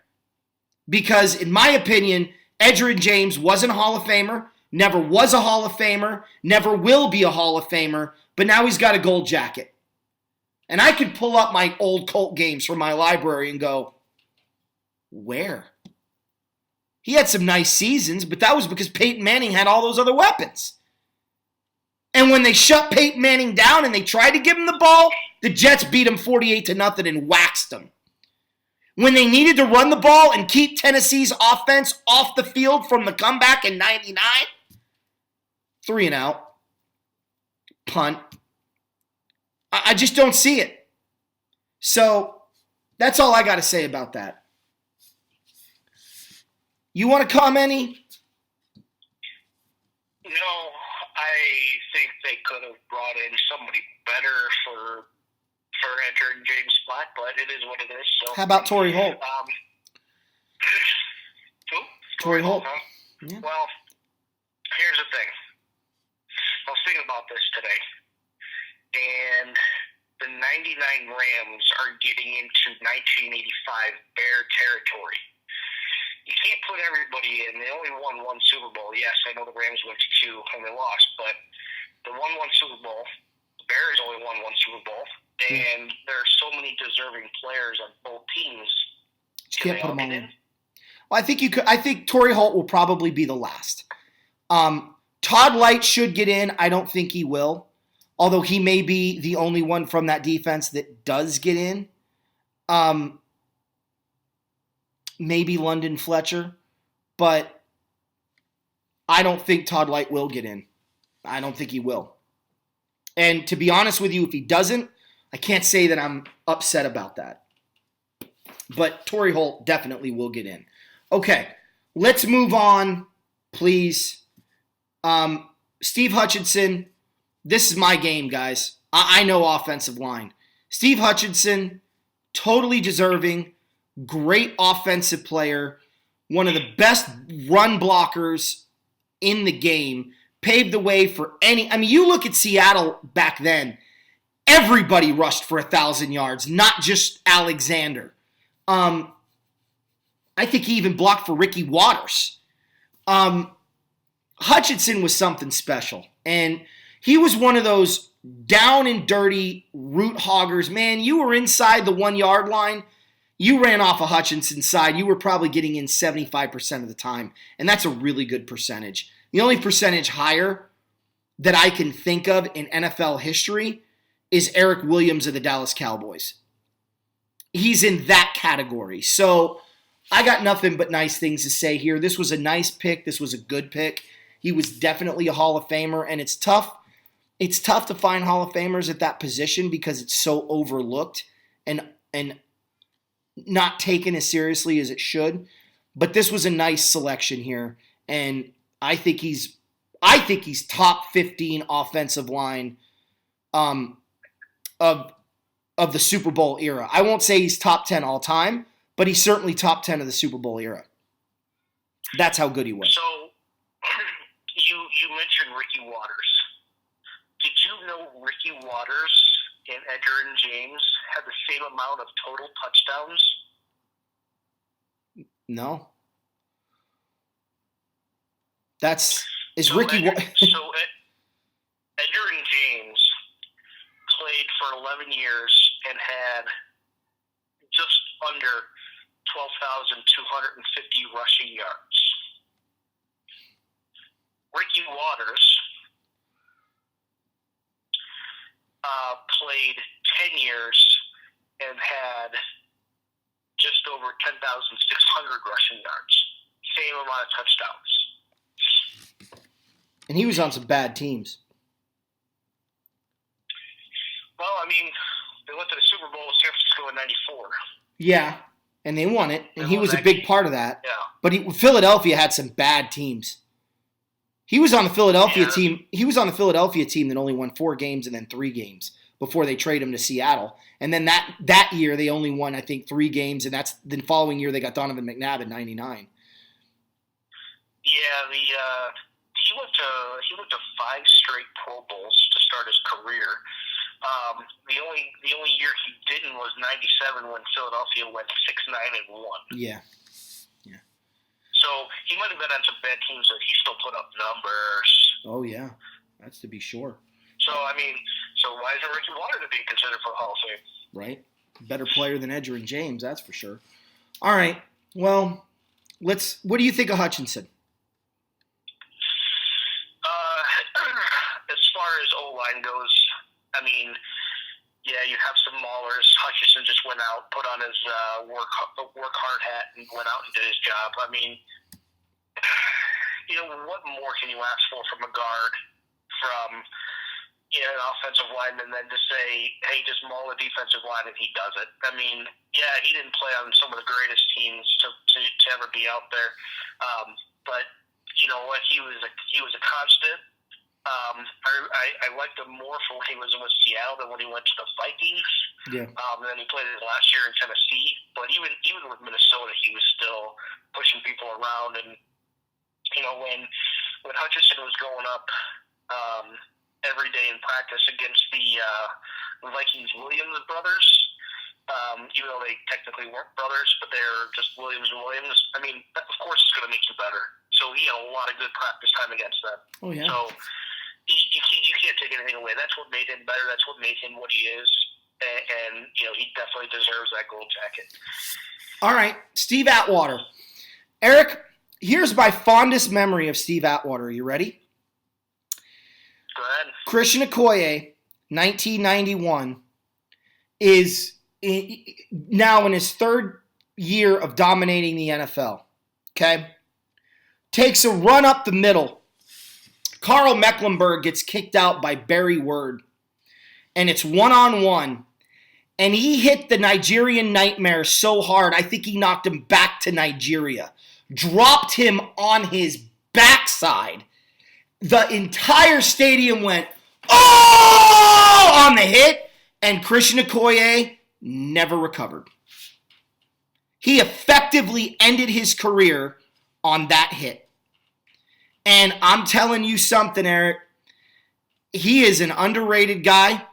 Because, in my opinion, Edgerrin James wasn't a Hall of Famer, never was a Hall of Famer, never will be a Hall of Famer, but now he's got a gold jacket. And I could pull up my old Colt games from my library and go, where? He had some nice seasons, but that was because Peyton Manning had all those other weapons. And when they shut Peyton Manning down and they tried to give him the ball, the Jets beat him 48-0 and waxed him. When they needed to run the ball and keep Tennessee's offense off the field from the comeback in 99, 3 and out, punt. I just don't see it. So that's all I got to say about that. You want to comment, any? No, I think they could have brought in somebody better for Edgerrin James' spot, but it is what it is. So how about Torrey Holt? Who? Torrey Holt. Huh? Yeah. Well, here's the thing. I was thinking about this today, and the 99 Rams are getting into 1985 Bear territory. You can't put everybody in. They only won one Super Bowl. Yes, I know the Rams went to 2 and they lost, but they won one Super Bowl. The Bears only won one Super Bowl, and there are so many deserving players on both teams. You can't put them all in. Well, I think you could. I think Torrey Holt will probably be the last. Todd Light should get in. I don't think he will, although he may be the only one from that defense that does get in. Maybe London Fletcher, but I don't think Todd Light will get in. I don't think he will. And to be honest with you, if he doesn't, I can't say that I'm upset about that. But Torrey Holt definitely will get in. Okay, let's move on, please. Steve Hutchinson, this is my game, guys. I know offensive line. Steve Hutchinson, totally deserving. Great offensive player, one of the best run blockers in the game, paved the way for you look at Seattle back then, everybody rushed for 1,000 yards, not just Alexander. I think he even blocked for Ricky Waters. Hutchinson was something special, and he was one of those down and dirty root hoggers. Man, you were inside the 1 yard line, you ran off of Hutchinson's side, you were probably getting in 75% of the time, and that's a really good percentage. The only percentage higher that I can think of in NFL history is Eric Williams of the Dallas Cowboys. He's in that category. So I got nothing but nice things to say here. This was a nice pick. This was a good pick. He was definitely a Hall of Famer, and it's tough. It's tough to find Hall of Famers at that position because it's so overlooked and not taken as seriously as it should. But this was a nice selection here, and I think he's top 15 offensive line of the Super Bowl era. I won't say he's top 10 all time, but he's certainly top 10 of the Super Bowl era. That's how good he was. So you mentioned Ricky Waters. Did you know Ricky Waters and Edgerrin James had the same amount of total touchdowns? No. Edgerrin James played for 11 years and had just under 12,250 rushing yards. Ricky Watters played 10 years and had just over 10,600 rushing yards. Same amount of touchdowns. And he was on some bad teams. Well, I mean, they went to the Super Bowl with San Francisco in '94. Yeah, and they won it, and he was a big part of that. Yeah. But Philadelphia had some bad teams. He was on the Philadelphia team. He was on the Philadelphia team that only won 4 games and then 3 games before they traded him to Seattle. And then that year they only won, I think, 3 games, and that's the following year they got Donovan McNabb in '99. Yeah, he went to 5 straight Pro Bowls to start his career. The only year he didn't was '97 when Philadelphia went 6-9-1. Yeah. So he might have been on some bad teams, but he still put up numbers. Oh yeah, that's to be sure. So I mean, why isn't Ricky Watters being considered for the Hall of Fame? Right, better player than Edgerrin James, that's for sure. All right, well, what do you think of Hutchinson? As far as O-line goes, I mean, yeah, you have some maulers. Hutchinson just went out, put on his work hard hat, and went out and did his job. I mean, what more can you ask for from a guard, from an offensive lineman, than to say, hey, just maul a defensive line, and he does it. I mean, yeah, he didn't play on some of the greatest teams to ever be out there, but you know what? He was a constant. I liked him more for when he was with Seattle than when he went to the Vikings. Yeah. And then he played it last year in Tennessee. But even with Minnesota, he was still pushing people around. And when Hutchinson was going up every day in practice against the Vikings Williams brothers, even though they technically weren't brothers, but they're just Williams and Williams. I mean, of course, it's going to make you better. So he had a lot of good practice time against them. Oh yeah. So you can't take anything away. That's what made him better. That's what made him what he is. And he definitely deserves that gold jacket. All right, Steve Atwater. Eric, here's my fondest memory of Steve Atwater. Are you ready? Go ahead. Christian Okoye, 1991, is now in his 3rd year of dominating the NFL. Okay? Takes a run up the middle. Carl Mecklenburg gets kicked out by Barry Word. And it's 1-on-1. And he hit the Nigerian Nightmare so hard, I think he knocked him back to Nigeria. Dropped him on his backside. The entire stadium went, oh, on the hit. And Christian Okoye never recovered. He effectively ended his career on that hit. And I'm telling you something, Eric. He is an underrated guy.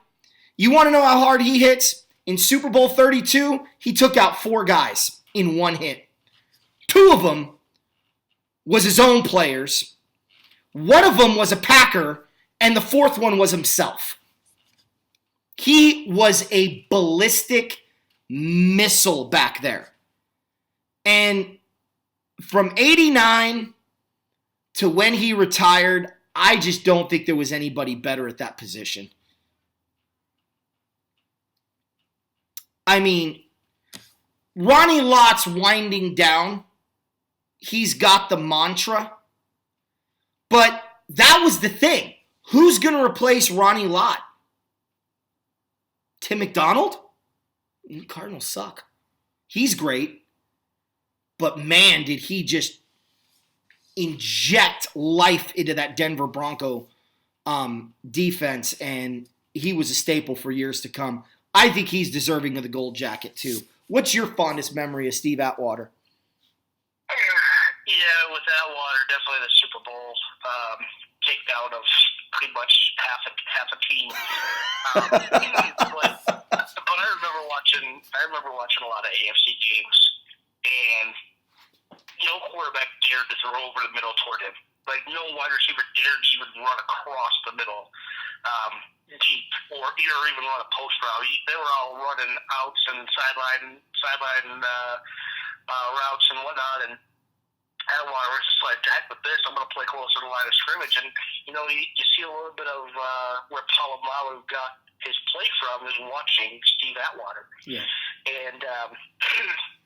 You want to know how hard he hits? In Super Bowl 32, he took out 4 guys in one hit. 2 of them was his own players. 1 of them was a Packer, and the 4th one was himself. He was a ballistic missile back there. And from 89 to when he retired, I just don't think there was anybody better at that position. I mean, Ronnie Lott's winding down. He's got the mantra. But that was the thing. Who's going to replace Ronnie Lott? Tim McDonald? Cardinals suck. He's great. But man, did he just inject life into that Denver Bronco defense, and he was a staple for years to come. I think he's deserving of the gold jacket too. What's your fondest memory of Steve Atwater? Yeah, with Atwater, definitely the Super Bowl takedown of pretty much half a team. But I remember watching a lot of AFC games, and no quarterback dared to throw over the middle toward him. Like, no wide receiver dared to even run across the middle deep or even run a post route. They were all running outs and sideline routes and whatnot, and Atwater was just like, heck with this, I'm going to play closer to the line of scrimmage. And, you see a little bit of where Polamalu got his play from is watching Steve Atwater. Yeah. And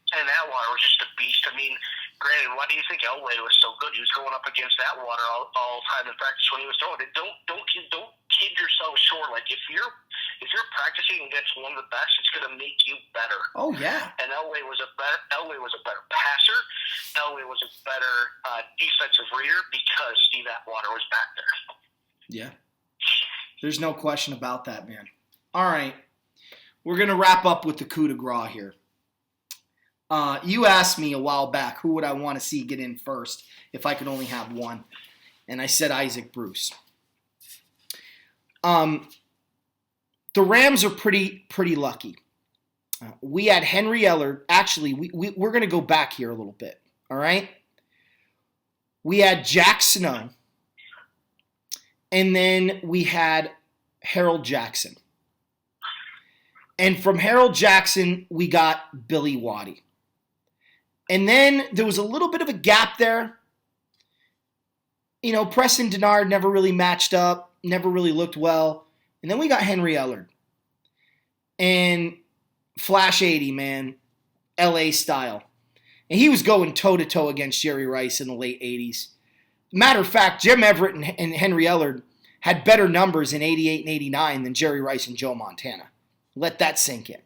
and Atwater was just a beast. I mean, granted, why do you think Elway was so good? He was going up against Atwater all time in practice when he was throwing it. Don't kid yourself short. Like, if you're practicing against one of the best, it's going to make you better. Oh, yeah. And Elway was a better passer. Elway was a better defensive reader because Steve Atwater was back there. Yeah. There's no question about that, man. All right. We're going to wrap up with the coup de grace here. You asked me a while back who would I want to see get in first if I could only have one. And I said Isaac Bruce. The Rams are pretty lucky. We had Henry Ellard. Actually, we're going to go back here a little bit. All right? We had Jack Snow. And then we had Harold Jackson. And from Harold Jackson, we got Billy Waddy. And then there was a little bit of a gap there. Preston Denard never really matched up, never really looked well. And then we got Henry Ellard. And Flash 80, man, LA style. And he was going toe-to-toe against Jerry Rice in the late 80s. Matter of fact, Jim Everett and Henry Ellard had better numbers in 88 and 89 than Jerry Rice and Joe Montana. Let that sink in.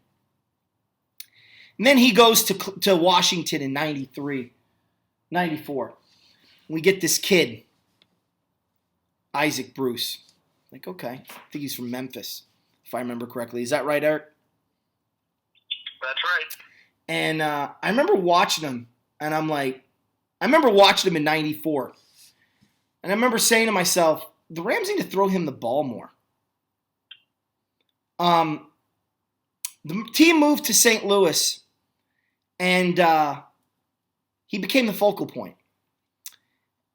And then he goes to Washington in 93, 94. We get this kid, Isaac Bruce. Like, okay, I think he's from Memphis, if I remember correctly. Is that right, Eric? That's right. And I remember watching him, and I remember watching him in 94. And I remember saying to myself, the Rams need to throw him the ball more. The team moved to St. Louis, and he became the focal point.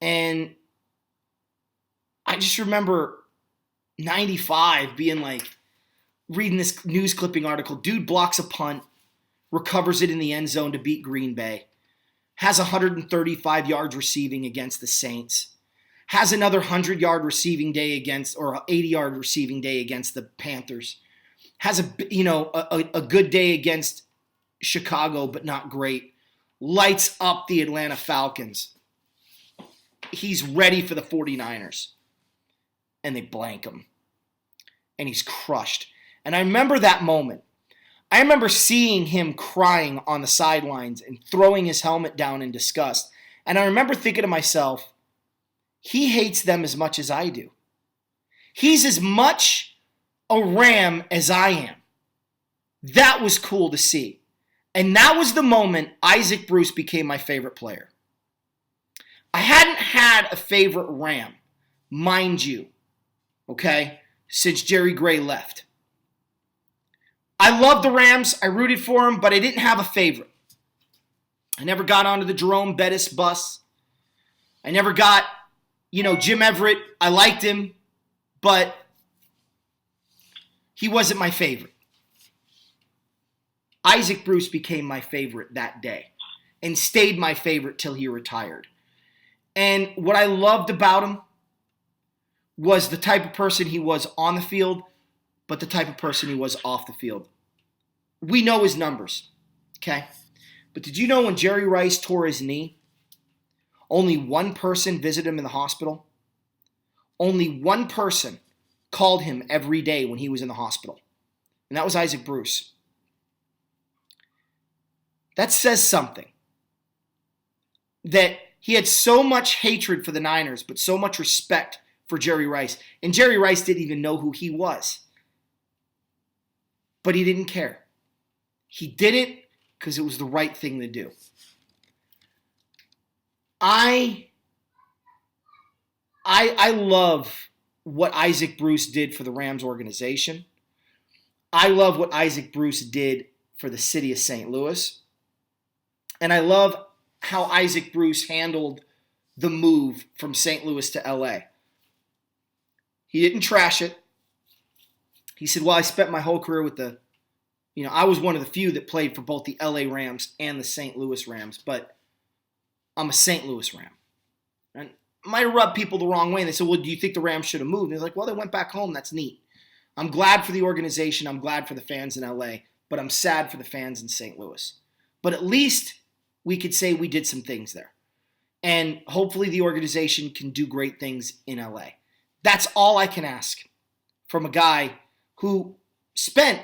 And I just remember 95 being like, reading this news clipping article, dude blocks a punt, recovers it in the end zone to beat Green Bay, has 135 yards receiving against the Saints, has another 100-yard receiving day against, or 80-yard receiving day against the Panthers, has a good day against Chicago, but not great, lights up the Atlanta Falcons. He's ready for the 49ers. And they blank him. And he's crushed. And I remember that moment. I remember seeing him crying on the sidelines and throwing his helmet down in disgust. And I remember thinking to myself, he hates them as much as I do. He's as much a Ram as I am. That was cool to see. And that was the moment Isaac Bruce became my favorite player. I hadn't had a favorite Ram, mind you, okay, since Jerry Gray left. I loved the Rams. I rooted for them, but I didn't have a favorite. I never got onto the Jerome Bettis bus. I never got, Jim Everett. I liked him, but he wasn't my favorite. Isaac Bruce became my favorite that day and stayed my favorite till he retired. And what I loved about him was the type of person he was on the field, but the type of person he was off the field. We know his numbers, okay? But did you know when Jerry Rice tore his knee, only one person visited him in the hospital? Only one person called him every day when he was in the hospital. And that was Isaac Bruce. That says something. That he had so much hatred for the Niners, but so much respect for Jerry Rice. And Jerry Rice didn't even know who he was. But he didn't care. He did it because it was the right thing to do. I love what Isaac Bruce did for the Rams organization. I love what Isaac Bruce did for the city of St. Louis. And I love how Isaac Bruce handled the move from St. Louis to LA. He didn't trash it. He said, well, I spent my whole career with the I was one of the few that played for both the LA Rams and the St. Louis Rams, but I'm a St. Louis Ram. And it might have rubbed people the wrong way. And they said, well, do you think the Rams should have moved? And they're like, well, they went back home. That's neat. I'm glad for the organization. I'm glad for the fans in LA, but I'm sad for the fans in St. Louis. But at least we could say we did some things there. And hopefully the organization can do great things in LA. That's all I can ask from a guy who spent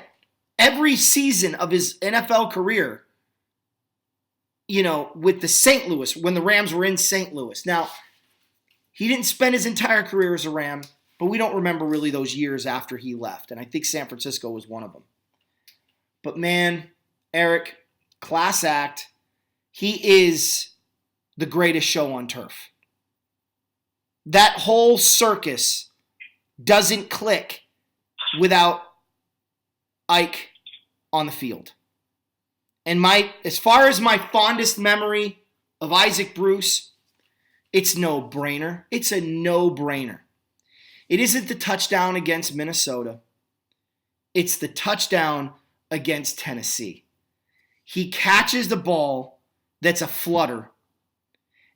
every season of his NFL career, with the St. Louis, when the Rams were in St. Louis. Now, he didn't spend his entire career as a Ram, but we don't remember really those years after he left. And I think San Francisco was one of them. But man, Eric, class act. He is the greatest show on turf. That whole circus doesn't click without Ike on the field. And as far as my fondest memory of Isaac Bruce, it's no-brainer. It's a no-brainer. It isn't the touchdown against Minnesota. It's the touchdown against Tennessee. He catches the ball that's a flutter,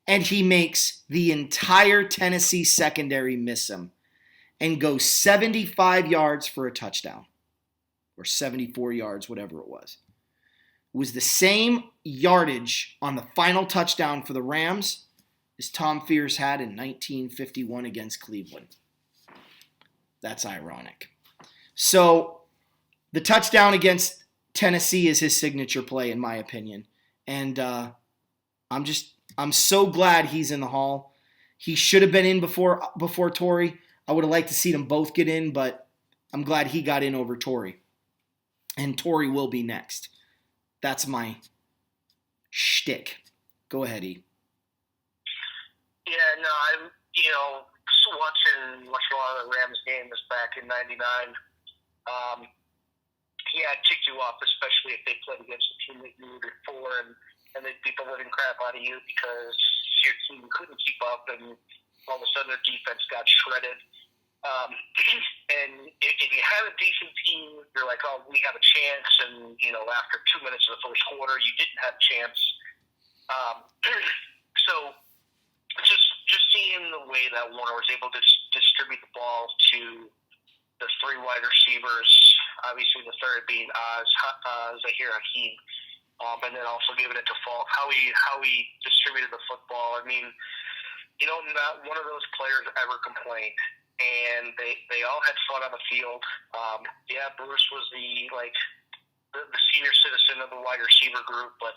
and he makes the entire Tennessee secondary miss him and goes 75 yards for a touchdown, or 74 yards, whatever it was. It was the same yardage on the final touchdown for the Rams as Tom Fears had in 1951 against Cleveland. That's ironic. So the touchdown against Tennessee is his signature play, in my opinion. And I'm so glad he's in the Hall. He should have been in before Torrey. I would have liked to see them both get in, but I'm glad he got in over Torrey. And Torrey will be next. That's my shtick. Go ahead, E. Yeah, no, I'm, watching a lot of the Rams games back in '99. Yeah, it ticked you off, especially if they played against a team that you rooted for, and they beat the living crap out of you because your team couldn't keep up, and all of a sudden their defense got shredded. And if you have a decent team, you're like, oh, we have a chance. And, after 2 minutes of the first quarter, you didn't have a chance. So just seeing the way that Warner was able to distribute the ball to the three wide receivers, obviously the third being Zahir Hakeem, and then also giving it to Falk, how he distributed the football. I mean, not one of those players ever complained. And they all had fun on the field. Bruce was the senior citizen of the wide receiver group, but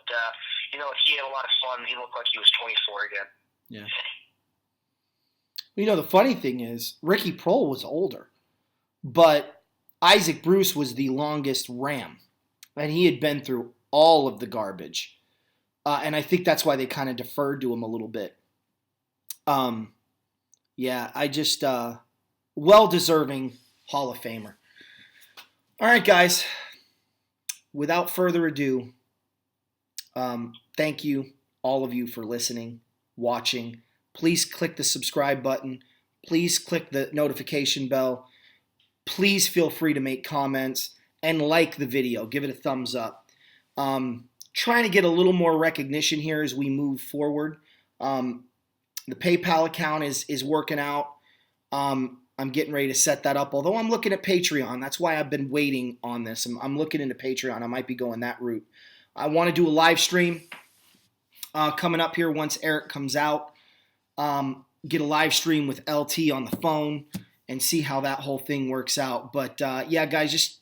he had a lot of fun. He looked like he was 24 again. Yeah. The funny thing is, Ricky Prohl was older, but Isaac Bruce was the longest Ram, and he had been through all of the garbage. And I think that's why they kind of deferred to him a little bit. I just... well-deserving Hall of Famer. All right, guys. Without further ado, thank you, all of you, for listening, watching. Please click the subscribe button. Please click the notification bell. Please feel free to make comments and like the video. Give it a thumbs up. Trying to get a little more recognition here as we move forward. The PayPal account is working out. I'm getting ready to set that up, although I'm looking at Patreon. That's why I've been waiting on this. I'm looking into Patreon. I might be going that route. I want to do a live stream coming up here once Eric comes out. Get a live stream with LT on the phone and see how that whole thing works out. But guys, just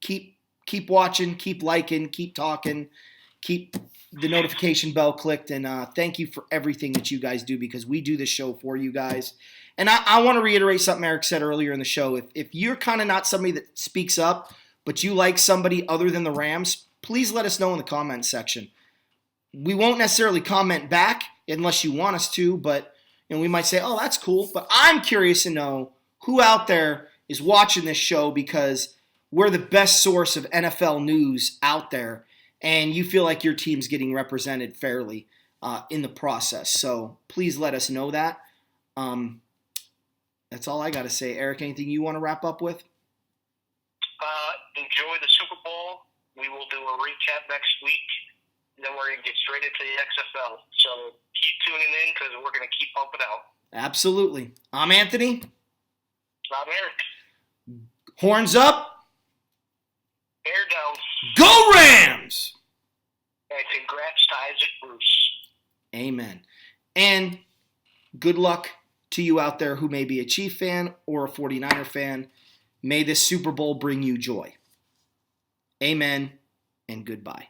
keep watching, keep liking, keep talking, keep the notification bell clicked, and thank you for everything that you guys do, because we do this show for you guys. And I want to reiterate something Eric said earlier in the show. If you're kind of not somebody that speaks up, but you like somebody other than the Rams, please let us know in the comment section. We won't necessarily comment back unless you want us to, but we might say, oh, that's cool. But I'm curious to know who out there is watching this show, because we're the best source of NFL news out there, and you feel like your team's getting represented fairly in the process. So please let us know that. That's all I got to say. Eric, anything you want to wrap up with? Enjoy the Super Bowl. We will do a recap next week. Then we're going to get straight into the XFL. So keep tuning in because we're going to keep pumping out. Absolutely. I'm Anthony. I'm Eric. Horns up. Hair down. Go Rams! And congrats to Isaac Bruce. Amen. And good luck to you out there who may be a Chief fan or a 49er fan. May this Super Bowl bring you joy. Amen and goodbye.